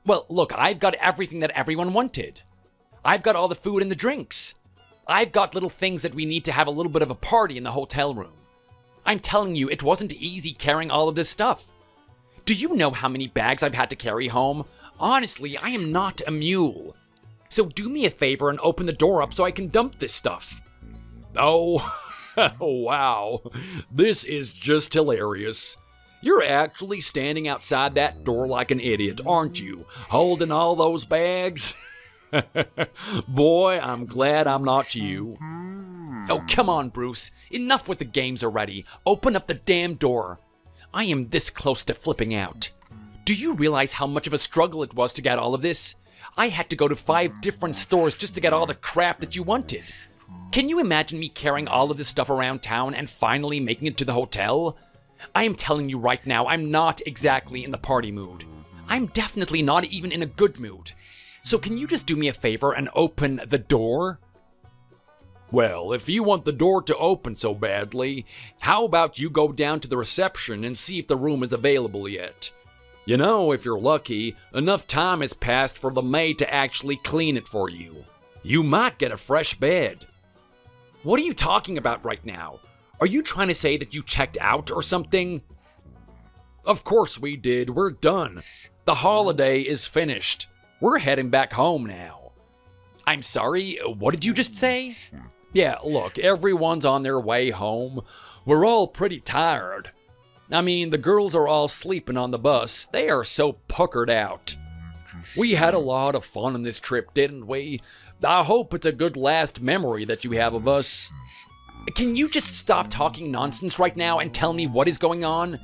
Well, look, I've got everything that everyone wanted. I've got all the food and the drinks. I've got little things that we need to have a little bit of a party in the hotel room. I'm telling you, it wasn't easy carrying all of this stuff. Do you know how many bags I've had to carry home? Honestly, I am not a mule. So do me a favor and open the door up so I can dump this stuff. Oh, wow. This is just hilarious. You're actually standing outside that door like an idiot, aren't you? Holding all those bags? Boy, I'm glad I'm not you. Oh, come on, Bruce. Enough with the games already. Open up the damn door. I am this close to flipping out. Do you realize how much of a struggle it was to get all of this? I had to go to 5 different stores just to get all the crap that you wanted. Can you imagine me carrying all of this stuff around town and finally making it to the hotel? I am telling you right now, I'm not exactly in the party mood. I'm definitely not even in a good mood. So can you just do me a favor and open the door? Well, if you want the door to open so badly, how about you go down to the reception and see if the room is available yet? You know, if you're lucky, enough time has passed for the maid to actually clean it for you. You might get a fresh bed. What are you talking about right now? Are you trying to say that you checked out or something? Of course we did. We're done. The holiday is finished. We're heading back home now. I'm sorry, what did you just say? Yeah, look, everyone's on their way home. We're all pretty tired. I mean, the girls are all sleeping on the bus. They are so puckered out. We had a lot of fun on this trip, didn't we? I hope it's a good last memory that you have of us. Can you just stop talking nonsense right now and tell me what is going on?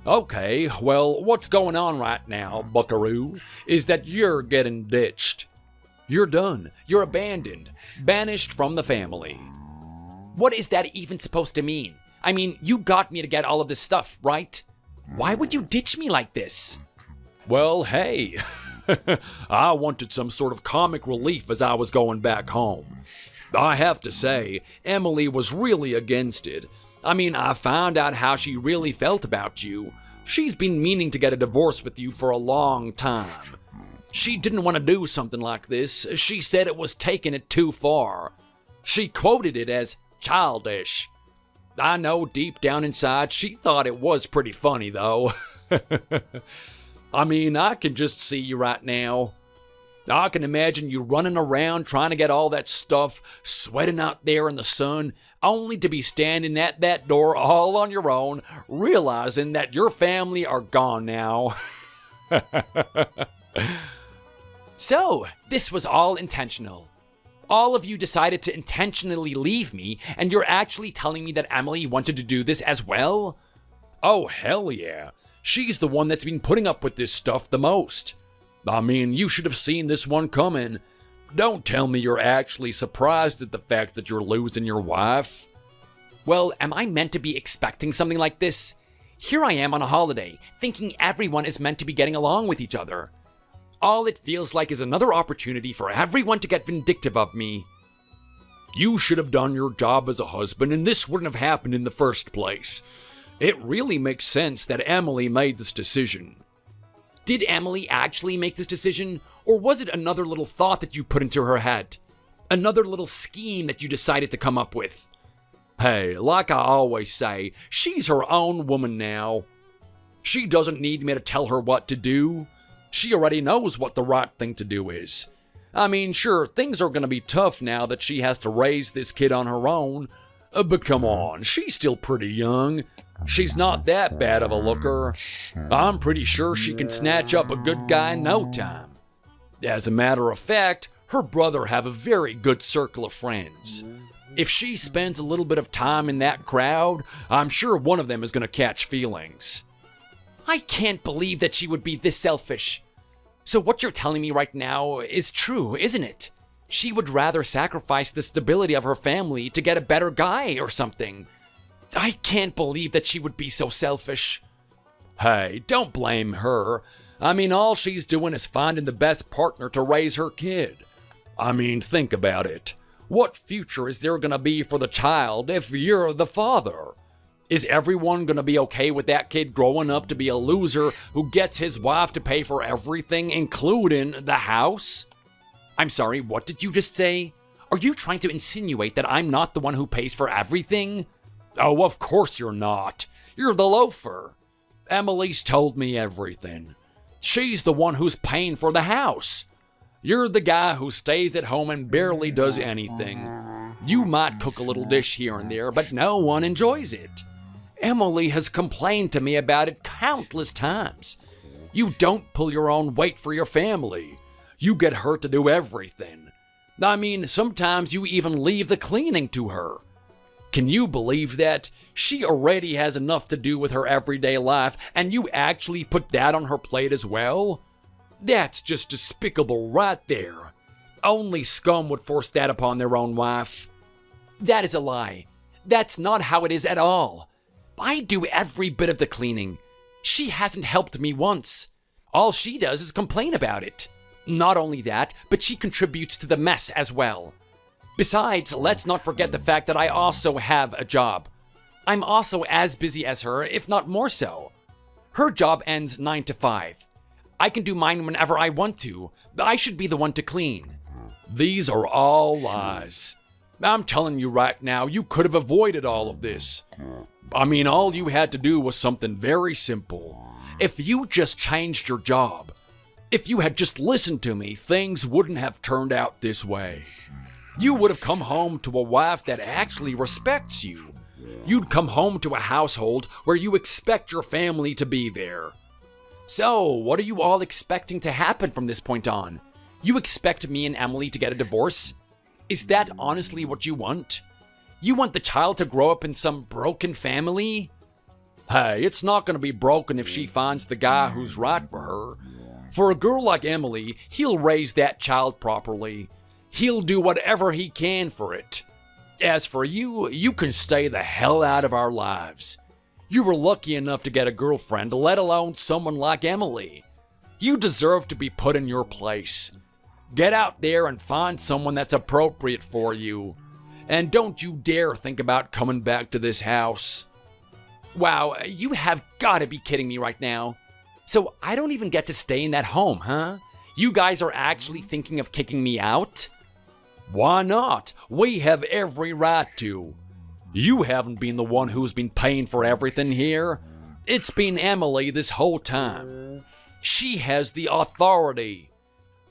Okay, well, what's going on right now, buckaroo, is that you're getting ditched. You're done. You're abandoned. Banished from the family. What is that even supposed to mean? I mean, you got me to get all of this stuff, right? Why would you ditch me like this? Well, hey, I wanted some sort of comic relief as I was going back home. I have to say, Emily was really against it. I mean, I found out how she really felt about you. She's been meaning to get a divorce with you for a long time. She didn't want to do something like this. She said it was taking it too far. She quoted it as childish. I know deep down inside she thought it was pretty funny, though. I mean, I can just see you right now. I can imagine you running around trying to get all that stuff, sweating out there in the sun, only to be standing at that door all on your own, realizing that your family are gone now. So, this was all intentional. All of you decided to intentionally leave me, and you're actually telling me that Emily wanted to do this as well? Oh, hell yeah. She's the one that's been putting up with this stuff the most. I mean, you should have seen this one coming. Don't tell me you're actually surprised at the fact that you're losing your wife. Well, am I meant to be expecting something like this? Here I am on a holiday, thinking everyone is meant to be getting along with each other. All it feels like is another opportunity for everyone to get vindictive of me. You should have done your job as a husband, and this wouldn't have happened in the first place. It really makes sense that Emily made this decision. Did Emily actually make this decision, or was it another little thought that you put into her head? Another little scheme that you decided to come up with? Hey, like I always say, she's her own woman now. She doesn't need me to tell her what to do. She already knows what the right thing to do is. I mean, sure, things are gonna be tough now that she has to raise this kid on her own. But come on, she's still pretty young. She's not that bad of a looker. I'm pretty sure she can snatch up a good guy in no time. As a matter of fact, her brother have a very good circle of friends. If she spends a little bit of time in that crowd, I'm sure one of them is going to catch feelings. I can't believe that she would be this selfish. So what you're telling me right now is true, isn't it? She would rather sacrifice the stability of her family to get a better guy or something. I can't believe that she would be so selfish. Hey, don't blame her. I mean, all she's doing is finding the best partner to raise her kid. I mean, think about it. What future is there gonna be for the child if you're the father? Is everyone gonna be okay with that kid growing up to be a loser who gets his wife to pay for everything, including the house? I'm sorry, what did you just say? Are you trying to insinuate that I'm not the one who pays for everything? Oh, of course you're not. You're the loafer. Emily's told me everything. She's the one who's paying for the house. You're the guy who stays at home and barely does anything. You might cook a little dish here and there, but no one enjoys it. Emily has complained to me about it countless times. You don't pull your own weight for your family. You get her to do everything. I mean, sometimes you even leave the cleaning to her. Can you believe that? She already has enough to do with her everyday life, and you actually put that on her plate as well? That's just despicable right there. Only scum would force that upon their own wife. That is a lie. That's not how it is at all. I do every bit of the cleaning. She hasn't helped me once. All she does is complain about it. Not only that, but she contributes to the mess as well. Besides, let's not forget the fact that I also have a job. I'm also as busy as her, if not more so. Her job ends 9 to 5. I can do mine whenever I want to. I should be the one to clean. These are all lies. I'm telling you right now, you could have avoided all of this. I mean, all you had to do was something very simple. If you just changed your job, if you had just listened to me, things wouldn't have turned out this way. You would have come home to a wife that actually respects you. You'd come home to a household where you expect your family to be there. So, what are you all expecting to happen from this point on? You expect me and Emily to get a divorce? Is that honestly what you want? You want the child to grow up in some broken family? Hey, it's not going to be broken if she finds the guy who's right for her. For a girl like Emily, he'll raise that child properly. He'll do whatever he can for it. As for you, you can stay the hell out of our lives. You were lucky enough to get a girlfriend, let alone someone like Emily. You deserve to be put in your place. Get out there and find someone that's appropriate for you. And don't you dare think about coming back to this house. Wow, you have got to be kidding me right now. So I don't even get to stay in that home, huh? You guys are actually thinking of kicking me out? Why not? We have every right to. You haven't been the one who's been paying for everything here. It's been Emily this whole time. She has the authority.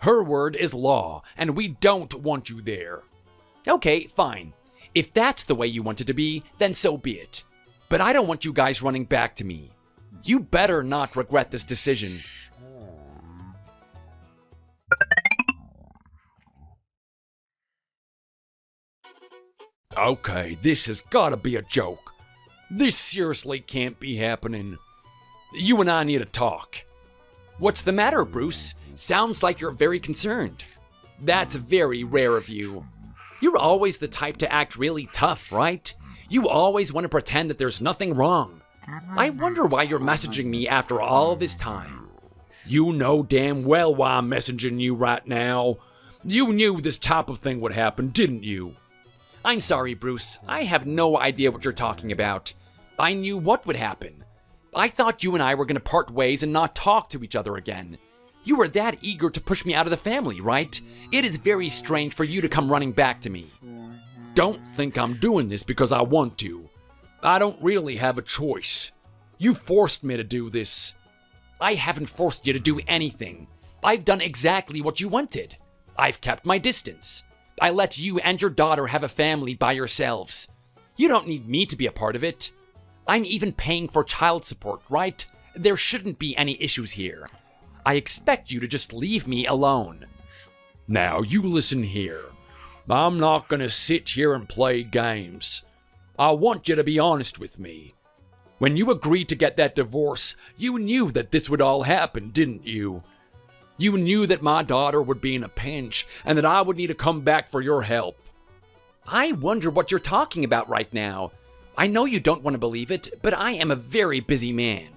Her word is law, and we don't want you there. Okay, fine. If that's the way you want it to be, then so be it. But I don't want you guys running back to me. You better not regret this decision. Okay, this has gotta be a joke. This seriously can't be happening. You and I need to talk. What's the matter, Bruce? Sounds like you're very concerned. That's very rare of you. You're always the type to act really tough, right? You always want to pretend that there's nothing wrong. I wonder why you're messaging me after all this time. You know damn well why I'm messaging you right now. You knew this type of thing would happen, didn't you? I'm sorry, Bruce. I have no idea what you're talking about. I knew what would happen. I thought you and I were going to part ways and not talk to each other again. You were that eager to push me out of the family, right? It is very strange for you to come running back to me. Don't think I'm doing this because I want to. I don't really have a choice. You forced me to do this. I haven't forced you to do anything. I've done exactly what you wanted. I've kept my distance. I let you and your daughter have a family by yourselves. You don't need me to be a part of it. I'm even paying for child support, right? There shouldn't be any issues here. I expect you to just leave me alone. Now, you listen here. I'm not gonna sit here and play games. I want you to be honest with me. When you agreed to get that divorce, you knew that this would all happen, didn't you? You knew that my daughter would be in a pinch and that I would need to come back for your help. I wonder what you're talking about right now. I know you don't want to believe it, but I am a very busy man.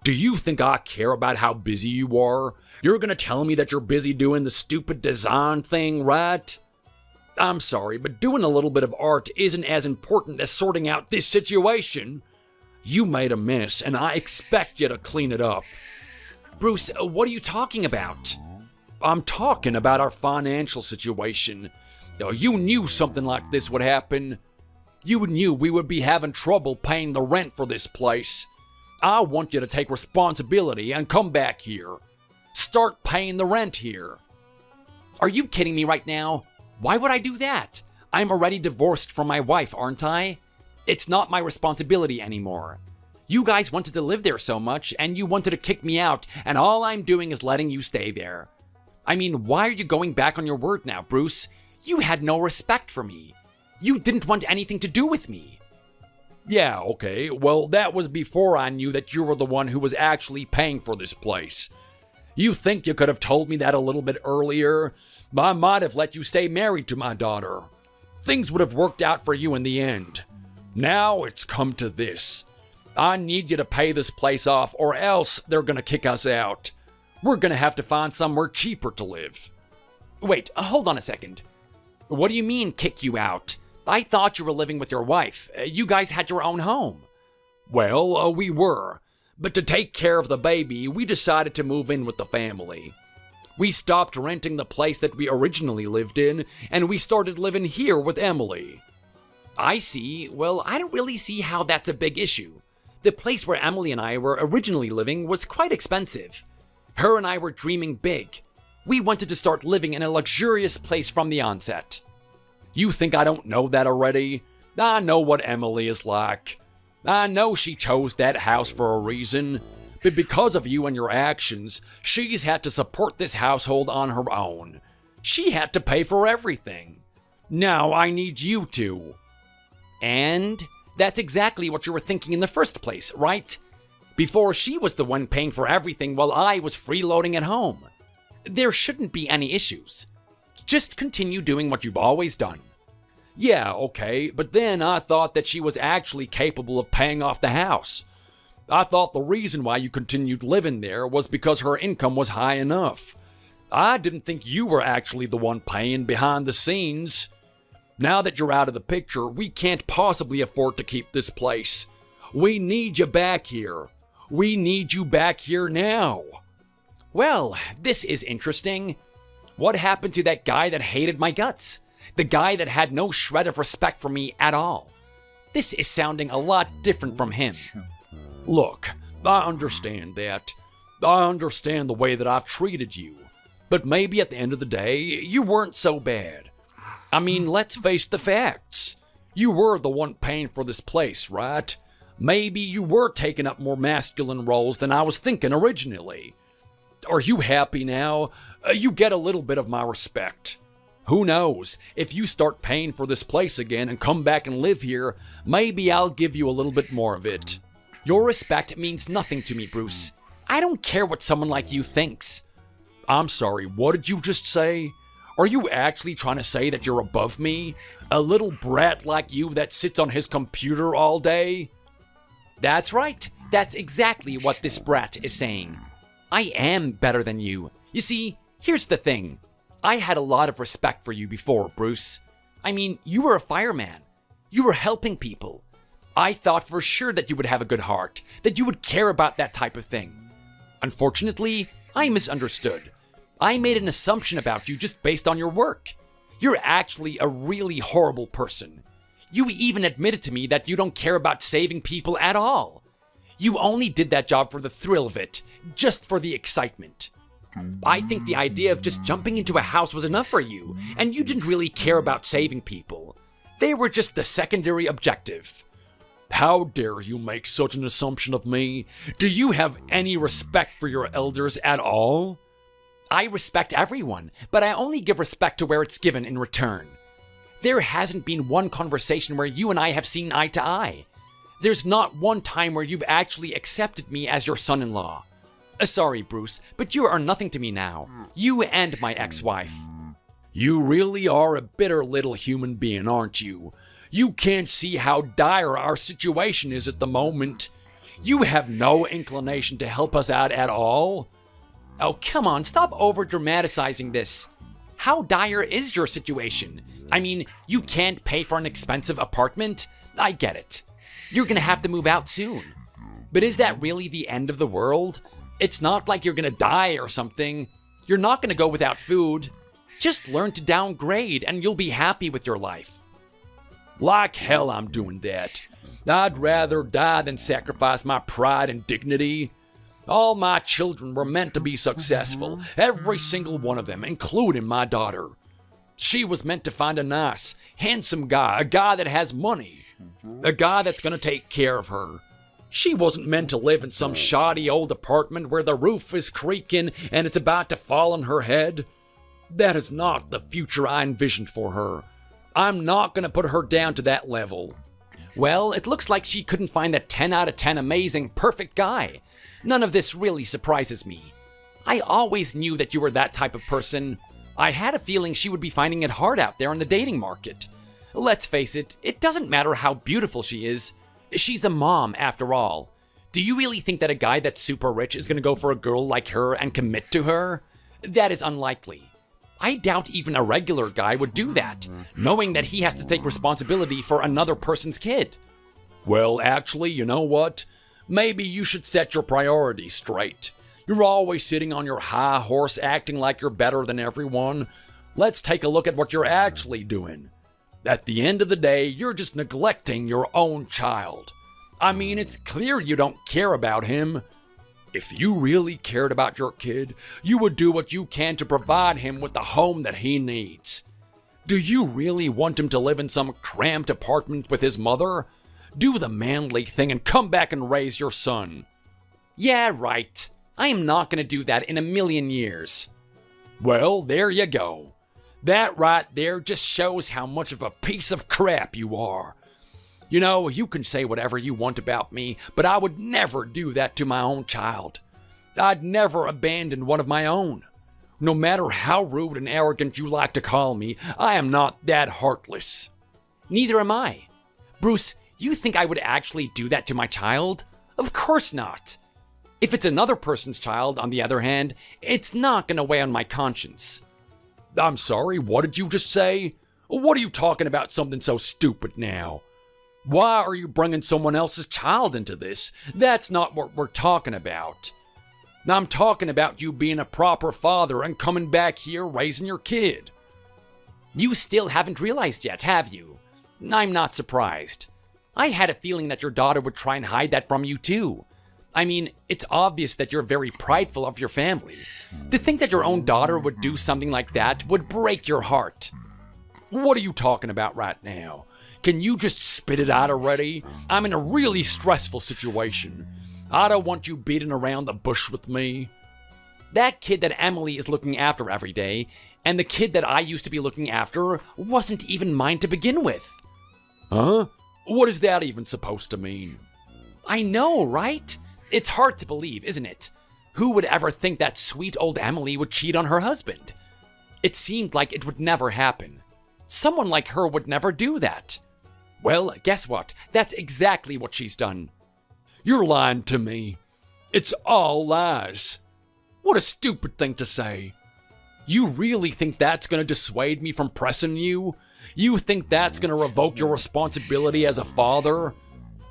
Do you think I care about how busy you are? You're gonna tell me that you're busy doing the stupid design thing, right? I'm sorry, but doing a little bit of art isn't as important as sorting out this situation. You made a mess, and I expect you to clean it up. Bruce, what are you talking about? I'm talking about our financial situation. You knew something like this would happen. You knew we would be having trouble paying the rent for this place. I want you to take responsibility and come back here. Start paying the rent here. Are you kidding me right now? Why would I do that? I'm already divorced from my wife, aren't I? It's not my responsibility anymore. You guys wanted to live there so much, and you wanted to kick me out, and all I'm doing is letting you stay there. I mean, why are you going back on your word now, Bruce? You had no respect for me. You didn't want anything to do with me. Yeah, okay. Well, that was before I knew that you were the one who was actually paying for this place. You think you could have told me that a little bit earlier? I might have let you stay married to my daughter. Things would have worked out for you in the end. Now it's come to this. I need you to pay this place off, or else they're gonna kick us out. We're gonna have to find somewhere cheaper to live. Wait, hold on a second. What do you mean, kick you out? I thought you were living with your wife. You guys had your own home. Well, we were. But to take care of the baby, we decided to move in with the family. We stopped renting the place that we originally lived in, and we started living here with Emily. I see. Well, I don't really see how that's a big issue. The place where Emily and I were originally living was quite expensive. Her and I were dreaming big. We wanted to start living in a luxurious place from the onset. You think I don't know that already? I know what Emily is like. I know she chose that house for a reason. But because of you and your actions, she's had to support this household on her own. She had to pay for everything. Now I need you to. And that's exactly what you were thinking in the first place, right? Before she was the one paying for everything while I was freeloading at home. There shouldn't be any issues. Just continue doing what you've always done. Yeah, okay, but then I thought that she was actually capable of paying off the house. I thought the reason why you continued living there was because her income was high enough. I didn't think you were actually the one paying behind the scenes. Now that you're out of the picture, we can't possibly afford to keep this place. We need you back here. We need you back here now. Well, this is interesting. What happened to that guy that hated my guts? The guy that had no shred of respect for me at all? This is sounding a lot different from him. Look, I understand that. I understand the way that I've treated you. But maybe at the end of the day, you weren't so bad. I mean, let's face the facts. You were the one paying for this place, right? Maybe you were taking up more masculine roles than I was thinking originally. Are you happy now? You get a little bit of my respect. Who knows? If you start paying for this place again and come back and live here, maybe I'll give you a little bit more of it. Your respect means nothing to me, Bruce. I don't care what someone like you thinks. I'm sorry, what did you just say? Are you actually trying to say that you're above me? A little brat like you that sits on his computer all day? That's right. That's exactly what this brat is saying. I am better than you. You see, here's the thing. I had a lot of respect for you before, Bruce. I mean, you were a fireman. You were helping people. I thought for sure that you would have a good heart, that you would care about that type of thing. Unfortunately, I misunderstood. I made an assumption about you just based on your work. You're actually a really horrible person. You even admitted to me that you don't care about saving people at all. You only did that job for the thrill of it, just for the excitement. I think the idea of just jumping into a house was enough for you, and you didn't really care about saving people. They were just the secondary objective. How dare you make such an assumption of me? Do you have any respect for your elders at all? I respect everyone, but I only give respect to where it's given in return. There hasn't been one conversation where you and I have seen eye to eye. There's not one time where you've actually accepted me as your son-in-law. Sorry, Bruce, but you are nothing to me now. You and my ex-wife. You really are a bitter little human being, aren't you? You can't see how dire our situation is at the moment. You have no inclination to help us out at all. Oh, come on, stop over-dramatizing this. How dire is your situation? I mean, you can't pay for an expensive apartment? I get it. You're gonna have to move out soon. But is that really the end of the world? It's not like you're gonna die or something. You're not gonna go without food. Just learn to downgrade and you'll be happy with your life. Like hell I'm doing that. I'd rather die than sacrifice my pride and dignity. All my children were meant to be successful, every single one of them, including my daughter. She was meant to find a nice, handsome guy, a guy that has money, a guy that's gonna take care of her. She wasn't meant to live in some shoddy old apartment where the roof is creaking and it's about to fall on her head. That is not the future I envisioned for her. I'm not gonna put her down to that level. Well, it looks like she couldn't find that 10 out of 10 amazing, perfect guy. None of this really surprises me. I always knew that you were that type of person. I had a feeling she would be finding it hard out there in the dating market. Let's face it, it doesn't matter how beautiful she is. She's a mom, after all. Do you really think that a guy that's super rich is gonna go for a girl like her and commit to her? That is unlikely. I doubt even a regular guy would do that, knowing that he has to take responsibility for another person's kid. Well, actually, you know what? Maybe you should set your priorities straight. You're always sitting on your high horse acting like you're better than everyone. Let's take a look at what you're actually doing. At the end of the day, you're just neglecting your own child. I mean, it's clear you don't care about him. If you really cared about your kid, you would do what you can to provide him with the home that he needs. Do you really want him to live in some cramped apartment with his mother? Do the manly thing and come back and raise your son. Yeah, right. I am not gonna do that in a million years. Well, there you go. That right there just shows how much of a piece of crap you are. You know, you can say whatever you want about me, but I would never do that to my own child. I'd never abandon one of my own. No matter how rude and arrogant you like to call me, I am not that heartless. Neither am I. Bruce, you think I would actually do that to my child? Of course not. If it's another person's child, on the other hand, it's not gonna weigh on my conscience. I'm sorry, what did you just say? What are you talking about something so stupid now? Why are you bringing someone else's child into this? That's not what we're talking about. I'm talking about you being a proper father and coming back here raising your kid. You still haven't realized yet, have you? I'm not surprised. I had a feeling that your daughter would try and hide that from you too. I mean, it's obvious that you're very prideful of your family. To think that your own daughter would do something like that would break your heart. What are you talking about right now? Can you just spit it out already? I'm in a really stressful situation. I don't want you beating around the bush with me. That kid that Emily is looking after every day, and the kid that I used to be looking after, wasn't even mine to begin with. Huh? What is that even supposed to mean? I know, right? It's hard to believe, isn't it? Who would ever think that sweet old Emily would cheat on her husband? It seemed like it would never happen. Someone like her would never do that. Well, guess what? That's exactly what she's done. You're lying to me. It's all lies. What a stupid thing to say. You really think that's gonna dissuade me from pressing you? You think that's gonna revoke your responsibility as a father?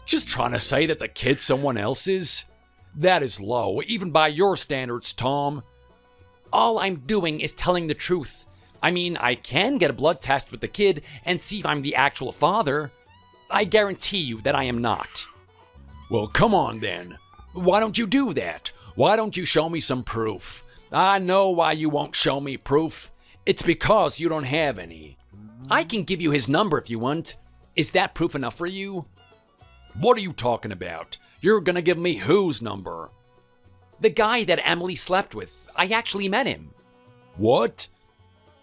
Just trying to say that the kid's someone else's? That is low, even by your standards, Tom. All I'm doing is telling the truth. I mean, I can get a blood test with the kid and see if I'm the actual father. I guarantee you that I am not. Well, come on then. Why don't you do that? Why don't you show me some proof? I know why you won't show me proof. It's because you don't have any. I can give you his number if you want. Is that proof enough for you? What are you talking about? You're gonna give me whose number? The guy that Emily slept with. I actually met him. What?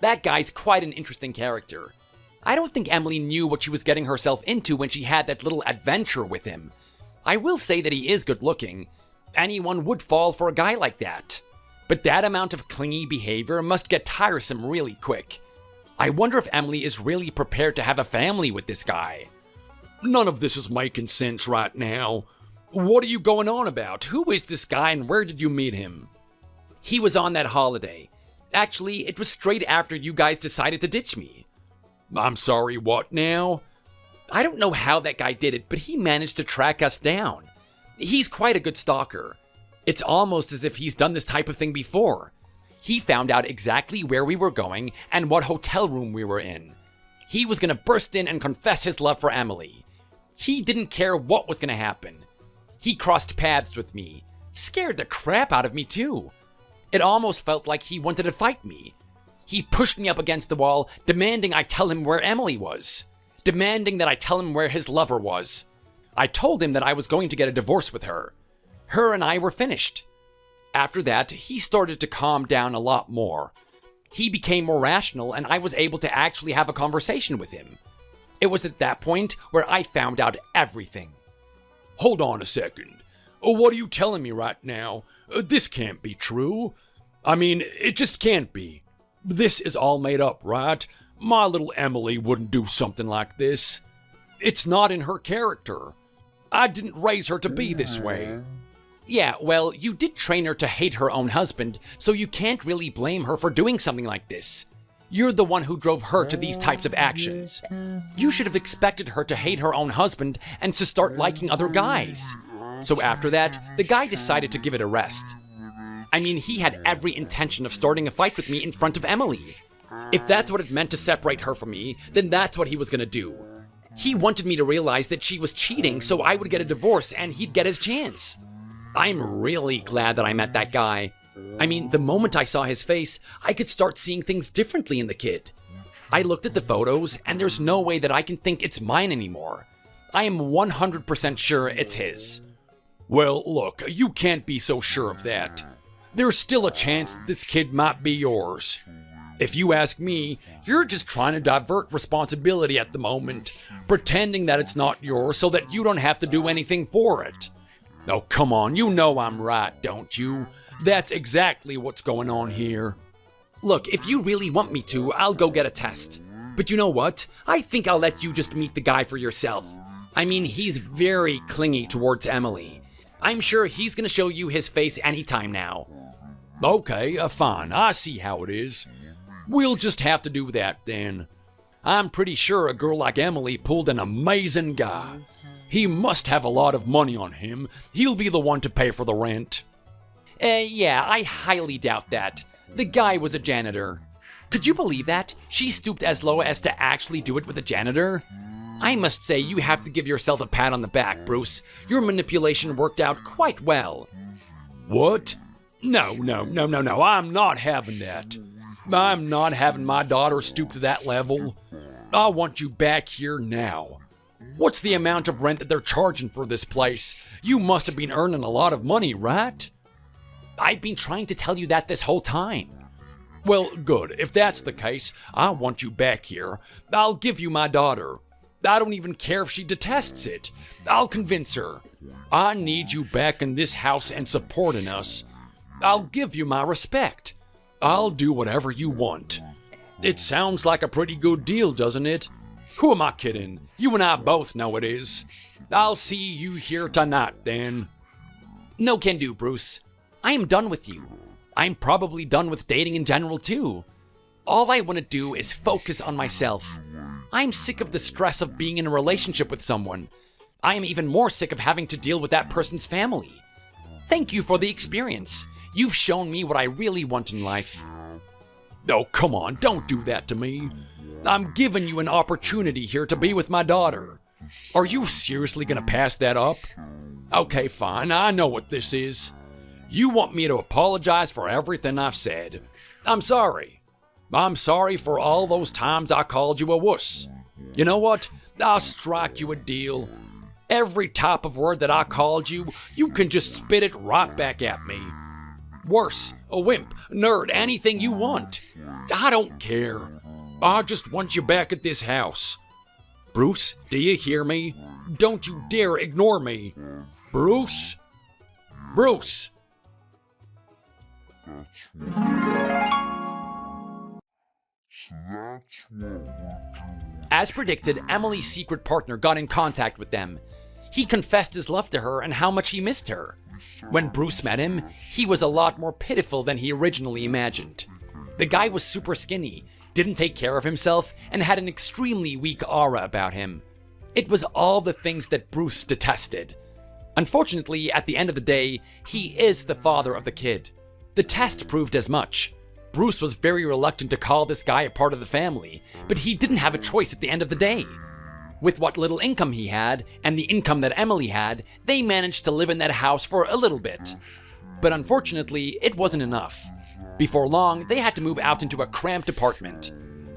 That guy's quite an interesting character. I don't think Emily knew what she was getting herself into when she had that little adventure with him. I will say that he is good looking. Anyone would fall for a guy like that. But that amount of clingy behavior must get tiresome really quick. I wonder if Emily is really prepared to have a family with this guy. None of this is making sense right now. What are you going on about? Who is this guy and where did you meet him? He was on that holiday. Actually, it was straight after you guys decided to ditch me. I'm sorry, what now? I don't know how that guy did it, but he managed to track us down. He's quite a good stalker. It's almost as if he's done this type of thing before. He found out exactly where we were going and what hotel room we were in. He was going to burst in and confess his love for Emily. He didn't care what was going to happen. He crossed paths with me. Scared the crap out of me too. It almost felt like he wanted to fight me. He pushed me up against the wall, demanding I tell him where Emily was. Demanding that I tell him where his lover was. I told him that I was going to get a divorce with her. Her and I were finished. After that, he started to calm down a lot more. He became more rational and I was able to actually have a conversation with him. It was at that point where I found out everything. Hold on a second. What are you telling me right now? This can't be true. I mean, it just can't be. This is all made up, right? My little Emily wouldn't do something like this. It's not in her character. I didn't raise her to be this way. Yeah, well, you did train her to hate her own husband, so you can't really blame her for doing something like this. You're the one who drove her to these types of actions. You should have expected her to hate her own husband and to start liking other guys. So after that, the guy decided to give it a rest. I mean, he had every intention of starting a fight with me in front of Emily. If that's what it meant to separate her from me, then that's what he was gonna do. He wanted me to realize that she was cheating so I would get a divorce and he'd get his chance. I'm really glad that I met that guy. I mean, the moment I saw his face, I could start seeing things differently in the kid. I looked at the photos, and there's no way that I can think it's mine anymore. I am 100% sure it's his. Well, look, you can't be so sure of that. There's still a chance that this kid might be yours. If you ask me, you're just trying to divert responsibility at the moment, pretending that it's not yours so that you don't have to do anything for it. Oh, come on, you know I'm right, don't you? That's exactly what's going on here. Look, if you really want me to, I'll go get a test. But you know what? I think I'll let you just meet the guy for yourself. I mean, he's very clingy towards Emily. I'm sure he's gonna show you his face anytime now. Okay, fine, I see how it is. We'll just have to do that then. I'm pretty sure a girl like Emily pulled an amazing guy. He must have a lot of money on him. He'll be the one to pay for the rent. Yeah, I highly doubt that. The guy was a janitor. Could you believe that? She stooped as low as to actually do it with a janitor? I must say you have to give yourself a pat on the back, Bruce. Your manipulation worked out quite well. What? No, I'm not having that. I'm not having my daughter stoop to that level. I want you back here now. What's the amount of rent that they're charging for this place? You must have been earning a lot of money, right? I've been trying to tell you that this whole time. Well, good. If that's the case, I want you back here. I'll give you my daughter. I don't even care if she detests it. I'll convince her. I need you back in this house and supporting us. I'll give you my respect. I'll do whatever you want. It sounds like a pretty good deal, doesn't it? Who am I kidding? You and I both know it is. I'll see you here tonight, then. No can do, Bruce. I am done with you. I'm probably done with dating in general, too. All I want to do is focus on myself. I'm sick of the stress of being in a relationship with someone. I am even more sick of having to deal with that person's family. Thank you for the experience. You've shown me what I really want in life. Oh, come on, don't do that to me. I'm giving you an opportunity here to be with my daughter. Are you seriously gonna pass that up? Okay, fine, I know what this is. You want me to apologize for everything I've said. I'm sorry. I'm sorry for all those times I called you a wuss. You know what? I'll strike you a deal. Every type of word that I called you, you can just spit it right back at me. Worse, a wimp, nerd, anything you want. I don't care. I just want you back at this house. Bruce, do you hear me? Don't you dare ignore me. Bruce? Bruce! As predicted, Emily's secret partner got in contact with them. He confessed his love to her and how much he missed her. When Bruce met him, he was a lot more pitiful than he originally imagined. The guy was super skinny, didn't take care of himself, and had an extremely weak aura about him. It was all the things that Bruce detested. Unfortunately, at the end of the day, he is the father of the kid. The test proved as much. Bruce was very reluctant to call this guy a part of the family, but he didn't have a choice at the end of the day. With what little income he had, and the income that Emily had, they managed to live in that house for a little bit. But unfortunately, it wasn't enough. Before long, they had to move out into a cramped apartment.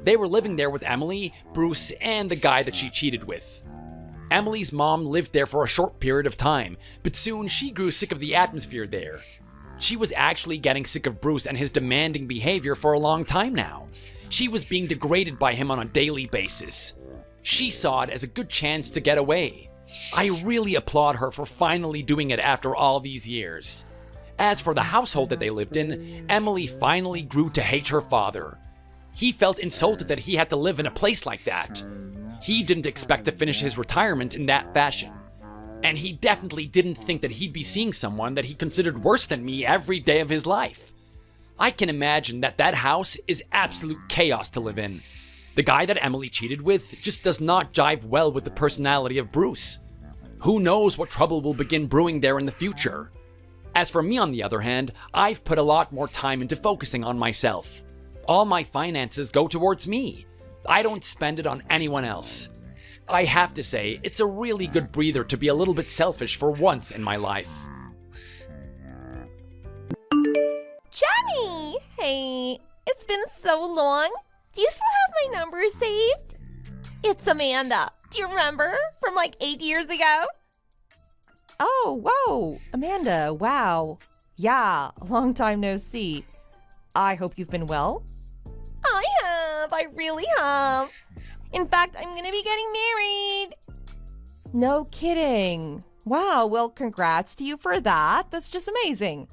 They were living there with Emily, Bruce, and the guy that she cheated with. Emily's mom lived there for a short period of time, but soon she grew sick of the atmosphere there. She was actually getting sick of Bruce and his demanding behavior for a long time now. She was being degraded by him on a daily basis. She saw it as a good chance to get away. I really applaud her for finally doing it after all these years. As for the household that they lived in, Emily finally grew to hate her father. He felt insulted that he had to live in a place like that. He didn't expect to finish his retirement in that fashion. And he definitely didn't think that he'd be seeing someone that he considered worse than me every day of his life. I can imagine that that house is absolute chaos to live in. The guy that Emily cheated with just does not jive well with the personality of Bruce. Who knows what trouble will begin brewing there in the future? As for me, on the other hand, I've put a lot more time into focusing on myself. All my finances go towards me. I don't spend it on anyone else. I have to say, it's a really good breather to be a little bit selfish for once in my life. Jenny! Hey, it's been so long. Do you still have my number saved? It's Amanda. Do you remember? From like 8 years ago? Oh, whoa, Amanda, wow. Yeah, a long time no see. I hope you've been well. I really have. In fact, I'm gonna be getting married. No kidding. Wow, well, congrats to you for that. That's just amazing.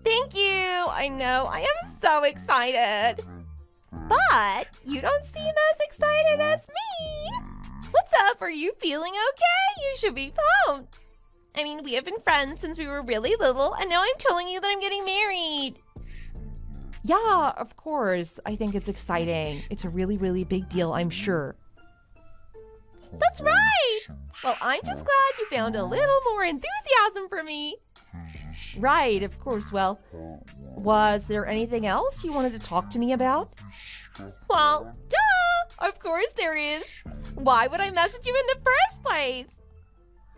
Thank you. I know, I am so excited. But you don't seem as excited as me. What's up? Are you feeling okay? You should be pumped. I mean, we have been friends since we were really little, and now I'm telling you that I'm getting married. Yeah, of course. I think it's exciting. It's a really, really big deal, I'm sure. That's right. Well, I'm just glad you found a little more enthusiasm for me. Right, of course. Well, was there anything else you wanted to talk to me about? Well, duh! Of course there is. Why would I message you in the first place?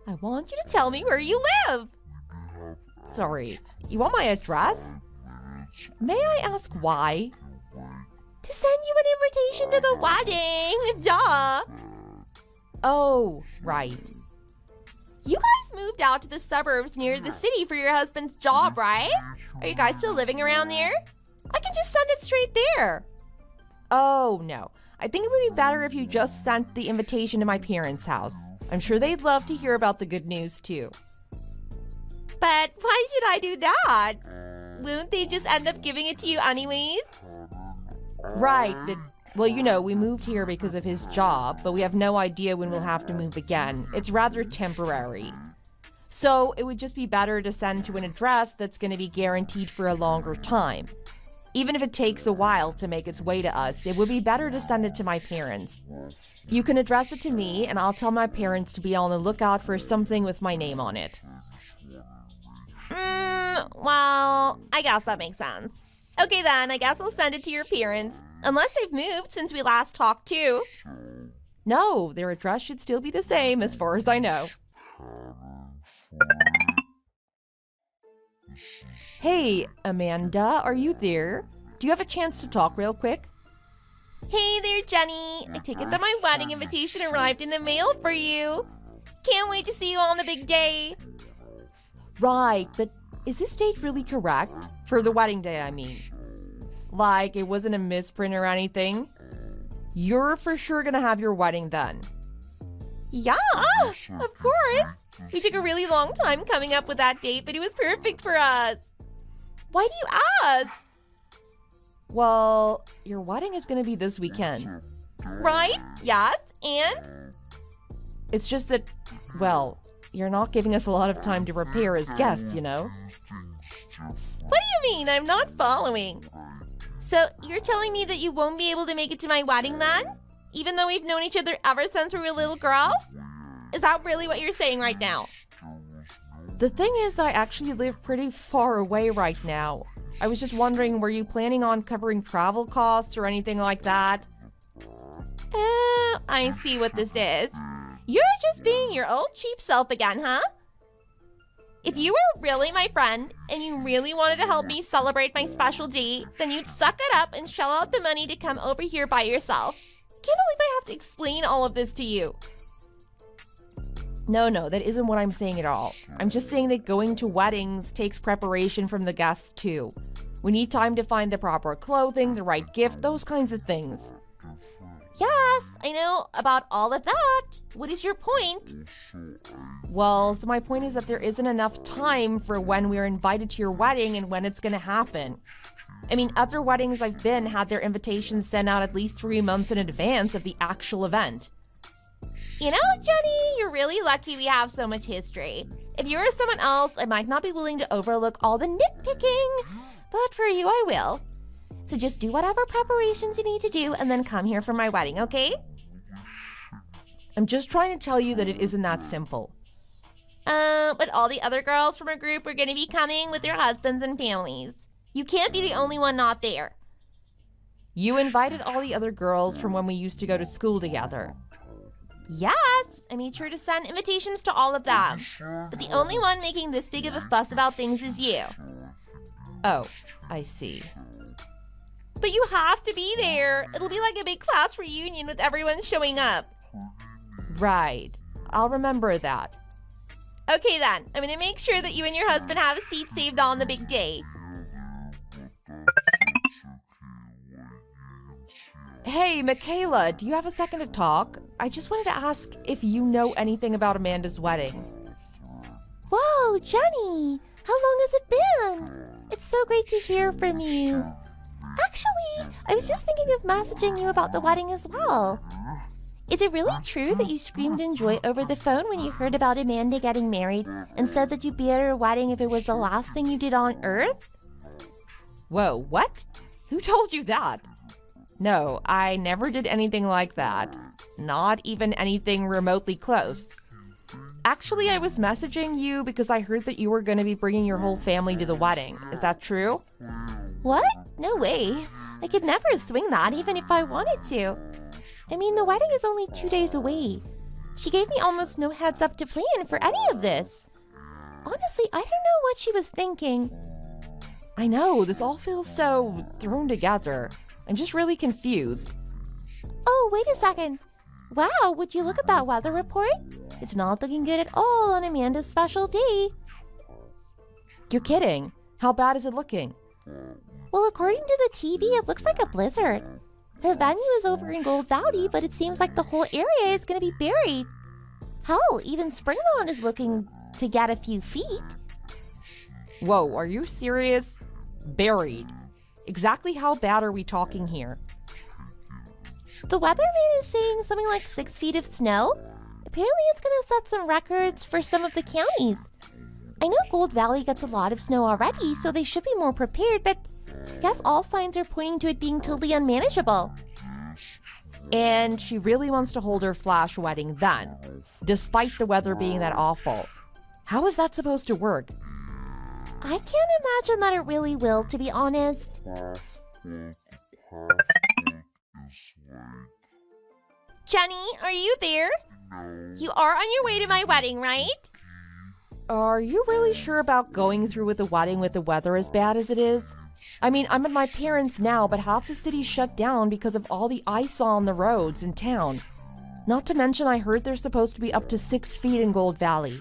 I want you to tell me where you live. Sorry, you want my address? May I ask why? To send you an invitation to the wedding. Duh! Oh, right. You guys moved out to the suburbs near the city for your husband's job, right? Are you guys still living around there? I can just send it straight there. Oh, no. I think it would be better if you just sent the invitation to my parents' house. I'm sure they'd love to hear about the good news, too. But why should I do that? Won't they just end up giving it to you anyways? Right. Well, you know, we moved here because of his job, but we have no idea when we'll have to move again. It's rather temporary. So it would just be better to send to an address that's going to be guaranteed for a longer time. Even if it takes a while to make its way to us, it would be better to send it to my parents. You can address it to me, and I'll tell my parents to be on the lookout for something with my name on it. Well, I guess that makes sense. Okay then, I guess I'll send it to your parents. Unless they've moved since we last talked too. No, their address should still be the same as far as I know. Hey, Amanda, are you there? Do you have a chance to talk real quick? Hey there, Jenny. I take it that my wedding invitation arrived in the mail for you. Can't wait to see you on the big day. Right, but is this date really correct? For the wedding day, I mean. Like, it wasn't a misprint or anything? You're for sure gonna have your wedding then. Yeah, of course. We took a really long time coming up with that date, but it was perfect for us. Why do you ask? Well, your wedding is gonna be this weekend. Right? Yes, and? It's just that, well, you're not giving us a lot of time to prepare as guests, you know? What do you mean? I'm not following. So you're telling me that you won't be able to make it to my wedding then? Even though we've known each other ever since we were little girls? Is that really what you're saying right now? The thing is that I actually live pretty far away right now. I was just wondering, were you planning on covering travel costs or anything like that? Oh, I see what this is. You're just being your old cheap self again, huh? If you were really my friend and you really wanted to help me celebrate my special date, then you'd suck it up and shell out the money to come over here by yourself. Can't believe I have to explain all of this to you. No, that isn't what I'm saying at all. I'm just saying that going to weddings takes preparation from the guests too. We need time to find the proper clothing, the right gift, those kinds of things. Yes, I know about all of that. What is your point? Well, so my point is that there isn't enough time for when we're invited to your wedding and when it's gonna happen. I mean, other weddings I've been had their invitations sent out at least 3 months in advance of the actual event. You know, Jenny, you're really lucky we have so much history. If you were someone else, I might not be willing to overlook all the nitpicking, but for you, I will. So just do whatever preparations you need to do and then come here for my wedding, okay? I'm just trying to tell you that it isn't that simple. But all the other girls from our group are going to be coming with their husbands and families. You can't be the only one not there. You invited all the other girls from when we used to go to school together. Yes, I made sure to send invitations to all of them. But the only one making this big of a fuss about things is you. Oh, I see. But you have to be there. It'll be like a big class reunion with everyone showing up. Right. I'll remember that. Okay then, I'm gonna make sure that you and your husband have a seat saved on the big day. Hey, Michaela, do you have a second to talk? I just wanted to ask if you know anything about Amanda's wedding. Whoa, Jenny! How long has it been? It's so great to hear from you. Actually, I was just thinking of messaging you about the wedding as well. Is it really true that you screamed in joy over the phone when you heard about Amanda getting married and said that you'd be at her wedding if it was the last thing you did on Earth? Whoa, what? Who told you that? No, I never did anything like that. Not even anything remotely close. Actually, I was messaging you because I heard that you were going to be bringing your whole family to the wedding. Is that true? What? No way. I could never swing that even if I wanted to. I mean, the wedding is only 2 days away. She gave me almost no heads up to plan for any of this. Honestly, I don't know what she was thinking. I know, this all feels so thrown together. I'm just really confused. Oh, wait a second. Wow, would you look at that weather report? It's not looking good at all on Amanda's special day. You're kidding. How bad is it looking? Well, according to the TV, it looks like a blizzard. Her venue is over in Gold Valley, but it seems like the whole area is going to be buried. Hell, even Springmont is looking to get a few feet. Whoa, are you serious? Buried. Exactly how bad are we talking here? The weatherman is saying something like 6 feet of snow. Apparently it's going to set some records for some of the counties. I know Gold Valley gets a lot of snow already, so they should be more prepared, but I guess all signs are pointing to it being totally unmanageable. And she really wants to hold her flash wedding then, despite the weather being that awful. How is that supposed to work? I can't imagine that it really will, to be honest. Jenny, are you there? You are on your way to my wedding, right? Are you really sure about going through with the wedding with the weather as bad as it is? I mean, I'm at my parents' now, but half the city's shut down because of all the ice on the roads in town. Not to mention, I heard they're supposed to be up to 6 feet in Gold Valley.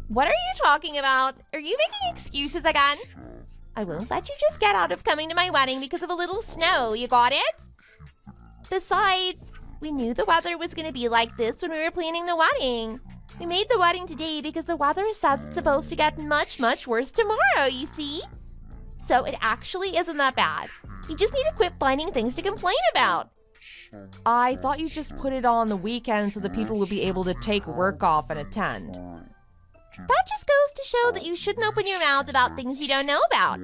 What are you talking about? Are you making excuses again? I won't let you just get out of coming to my wedding because of a little snow, you got it? Besides, we knew the weather was going to be like this when we were planning the wedding. We made the wedding today because the weather says it's supposed to get much, much worse tomorrow, you see? So it actually isn't that bad. You just need to quit finding things to complain about. I thought you just put it on the weekend so the people would be able to take work off and attend. That just goes to show that you shouldn't open your mouth about things you don't know about.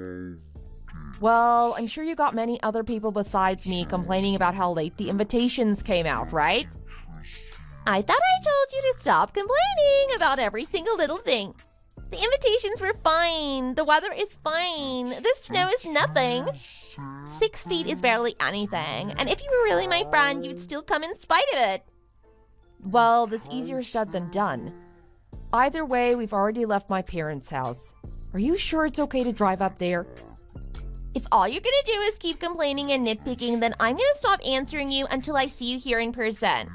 Well, I'm sure you got many other people besides me complaining about how late the invitations came out, right? I thought I told you to stop complaining about every single little thing. The invitations were fine. The weather is fine. The snow is nothing. 6 feet is barely anything. And if you were really my friend, you'd still come in spite of it. Well, that's easier said than done. Either way, we've already left my parents' house. Are you sure it's okay to drive up there? If all you're gonna do is keep complaining and nitpicking, then I'm gonna stop answering you until I see you here in person.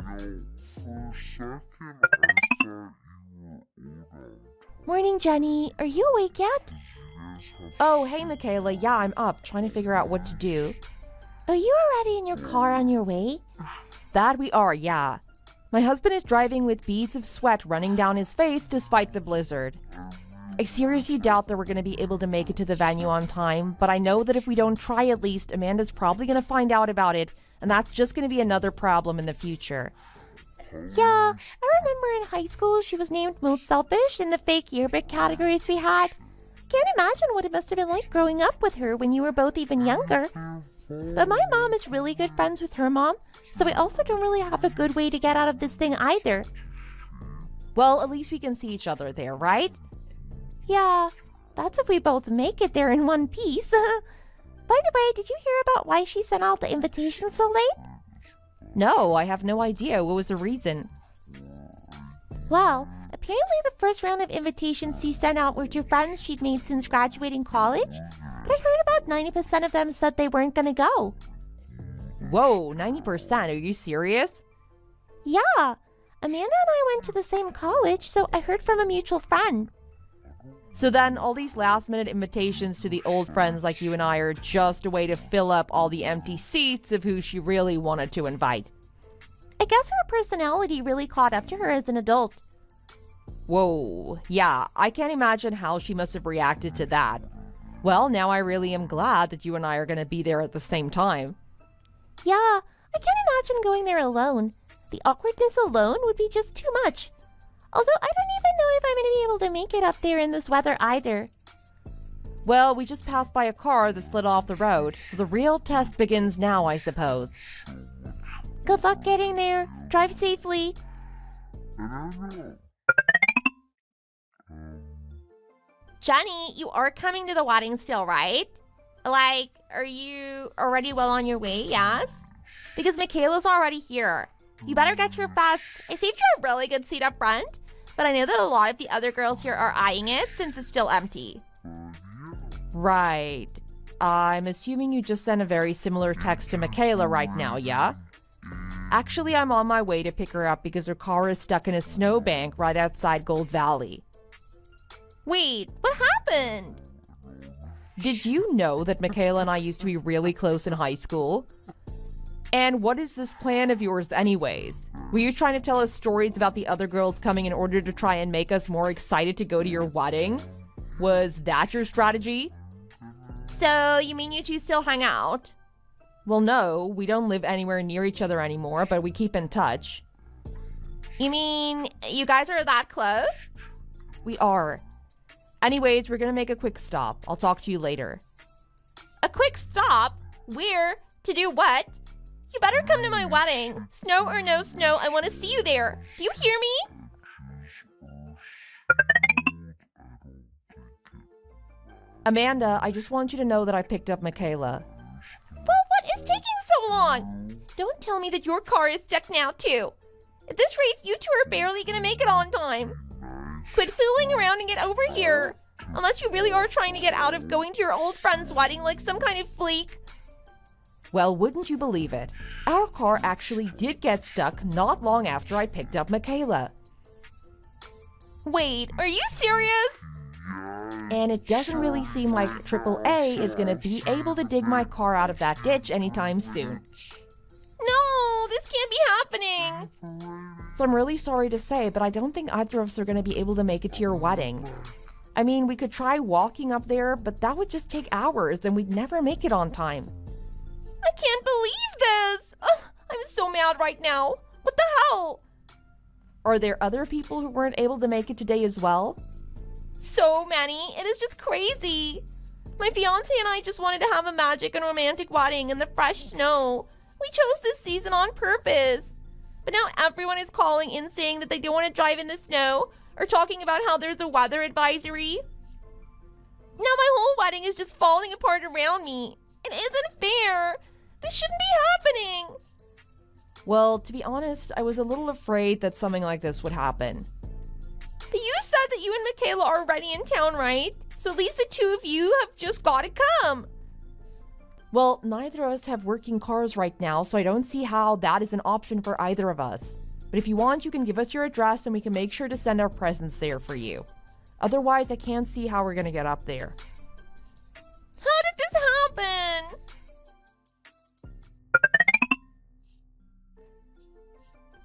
Morning, Jenny. Are you awake yet? Oh, hey, Michaela. Yeah, I'm up, trying to figure out what to do. Are you already in your car on your way? That we are, yeah. My husband is driving with beads of sweat running down his face despite the blizzard. I seriously doubt that we're going to be able to make it to the venue on time, but I know that if we don't try at least, Amanda's probably going to find out about it, and that's just going to be another problem in the future. Yeah, I remember in high school she was named most selfish in the fake yearbook categories we had. Can't imagine what it must have been like growing up with her when you were both even younger. But my mom is really good friends with her mom, so we also don't really have a good way to get out of this thing either. Well, at least we can see each other there, right? Yeah, that's if we both make it there in one piece. By the way, did you hear about why she sent out the invitation so late? No, I have no idea. What was the reason? Well, apparently the first round of invitations she sent out were to friends she'd made since graduating college. But I heard about 90% of them said they weren't gonna go. Whoa, 90%? Are you serious? Yeah, Amanda and I went to the same college, so I heard from a mutual friend. So then all these last-minute invitations to the old friends like you and I are just a way to fill up all the empty seats of who she really wanted to invite. I guess her personality really caught up to her as an adult. Whoa, yeah, I can't imagine how she must have reacted to that. Well, now I really am glad that you and I are going to be there at the same time. Yeah, I can't imagine going there alone. The awkwardness alone would be just too much. Although I don't even know if I'm going to be able to make it up there in this weather either. Well, we just passed by a car that slid off the road, so the real test begins now, I suppose. Good luck getting there. Drive safely. Jenny, you are coming to the wedding still, right? Like, are you already well on your way, yes? Because Michaela's already here. You better get here fast. I saved you a really good seat up front, but I know that a lot of the other girls here are eyeing it since it's still empty. Right. I'm assuming you just sent a very similar text to Michaela right now, yeah? Actually, I'm on my way to pick her up because her car is stuck in a snowbank right outside Gold Valley. Wait, what happened? Did you know that Michaela and I used to be really close in high school? And what is this plan of yours anyways? Were you trying to tell us stories about the other girls coming in order to try and make us more excited to go to your wedding? Was that your strategy? So, you mean you two still hang out? Well, no, we don't live anywhere near each other anymore, but we keep in touch. You mean you guys are that close? We are. Anyways, we're gonna make a quick stop. I'll talk to you later. A quick stop? Where? To do what? You better come to my wedding. Snow or no snow, I want to see you there. Do you hear me? Amanda, I just want you to know that I picked up Michaela. Well, what is taking so long? Don't tell me that your car is stuck now, too. At this rate, you two are barely gonna make it on time. Quit fooling around and get over here. Unless you really are trying to get out of going to your old friend's wedding like some kind of flake. Well, wouldn't you believe it? Our car actually did get stuck not long after I picked up Michaela. Wait, are you serious? And it doesn't really seem like AAA is gonna be able to dig my car out of that ditch anytime soon. No, this can't be happening. So I'm really sorry to say, but I don't think either of us are gonna be able to make it to your wedding. I mean, we could try walking up there, but that would just take hours and we'd never make it on time. I can't believe this. Ugh, I'm so mad right now. What the hell? Are there other people who weren't able to make it today as well? So many. It is just crazy. My fiance and I just wanted to have a magic and romantic wedding in the fresh snow. We chose this season on purpose. But now everyone is calling in saying that they don't want to drive in the snow or talking about how there's a weather advisory. Now my whole wedding is just falling apart around me. It isn't fair. This shouldn't be happening. Well, to be honest, I was a little afraid that something like this would happen. But you said that you and Michaela are already in town, right? So at least the two of you have just got to come. Well, neither of us have working cars right now, so I don't see how that is an option for either of us. But if you want, you can give us your address and we can make sure to send our presents there for you. Otherwise, I can't see how we're gonna get up there. How did this happen?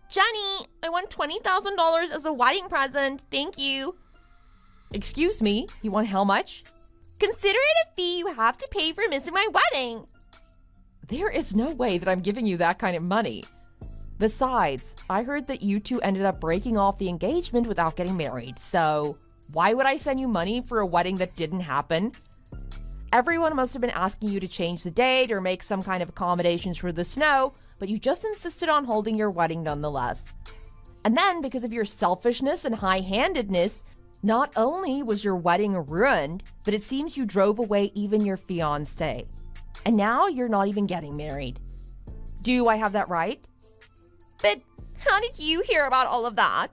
Jenny, I want $20,000 as a wedding present. Thank you. Excuse me, you want how much? Consider it a fee you have to pay for missing my wedding. There is no way that I'm giving you that kind of money. Besides, I heard that you two ended up breaking off the engagement without getting married, so why would I send you money for a wedding that didn't happen? Everyone must have been asking you to change the date or make some kind of accommodations for the snow, but you just insisted on holding your wedding nonetheless. And then, because of your selfishness and high-handedness, not only was your wedding ruined, but it seems you drove away even your fiancé. And now you're not even getting married. Do I have that right? But how did you hear about all of that?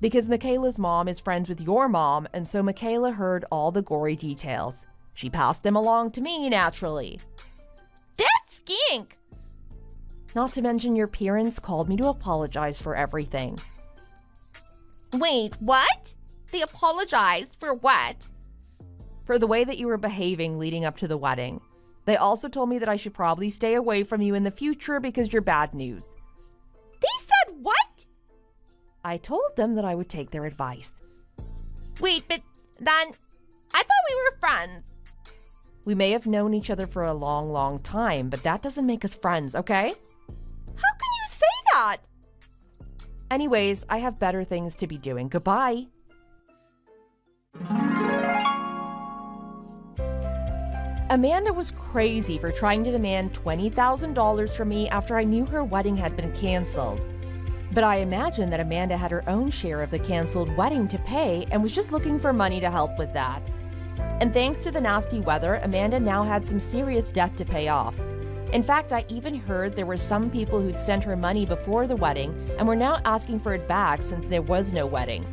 Because Michaela's mom is friends with your mom, and so Michaela heard all the gory details. She passed them along to me, naturally. That skink! Not to mention your parents called me to apologize for everything. Wait, what? They apologized for what? For the way that you were behaving leading up to the wedding. They also told me that I should probably stay away from you in the future because you're bad news. They said what? I told them that I would take their advice. Wait, but then I thought we were friends. We may have known each other for a long, long time, but that doesn't make us friends, okay? How can you say that? Anyways, I have better things to be doing. Goodbye. Amanda was crazy for trying to demand $20,000 from me after I knew her wedding had been canceled. But I imagine that Amanda had her own share of the canceled wedding to pay and was just looking for money to help with that. And thanks to the nasty weather, Amanda now had some serious debt to pay off. In fact, I even heard there were some people who'd sent her money before the wedding and were now asking for it back since there was no wedding.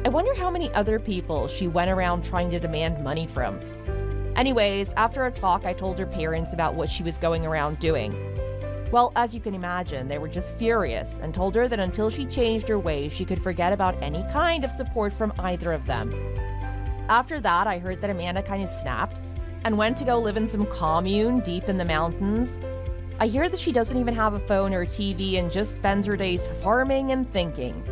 I wonder how many other people she went around trying to demand money from. Anyways, after a talk, I told her parents about what she was going around doing. Well, as you can imagine, they were just furious and told her that until she changed her ways, she could forget about any kind of support from either of them. After that, I heard that Amanda kind of snapped and went to go live in some commune deep in the mountains. I hear that she doesn't even have a phone or TV and just spends her days farming and thinking.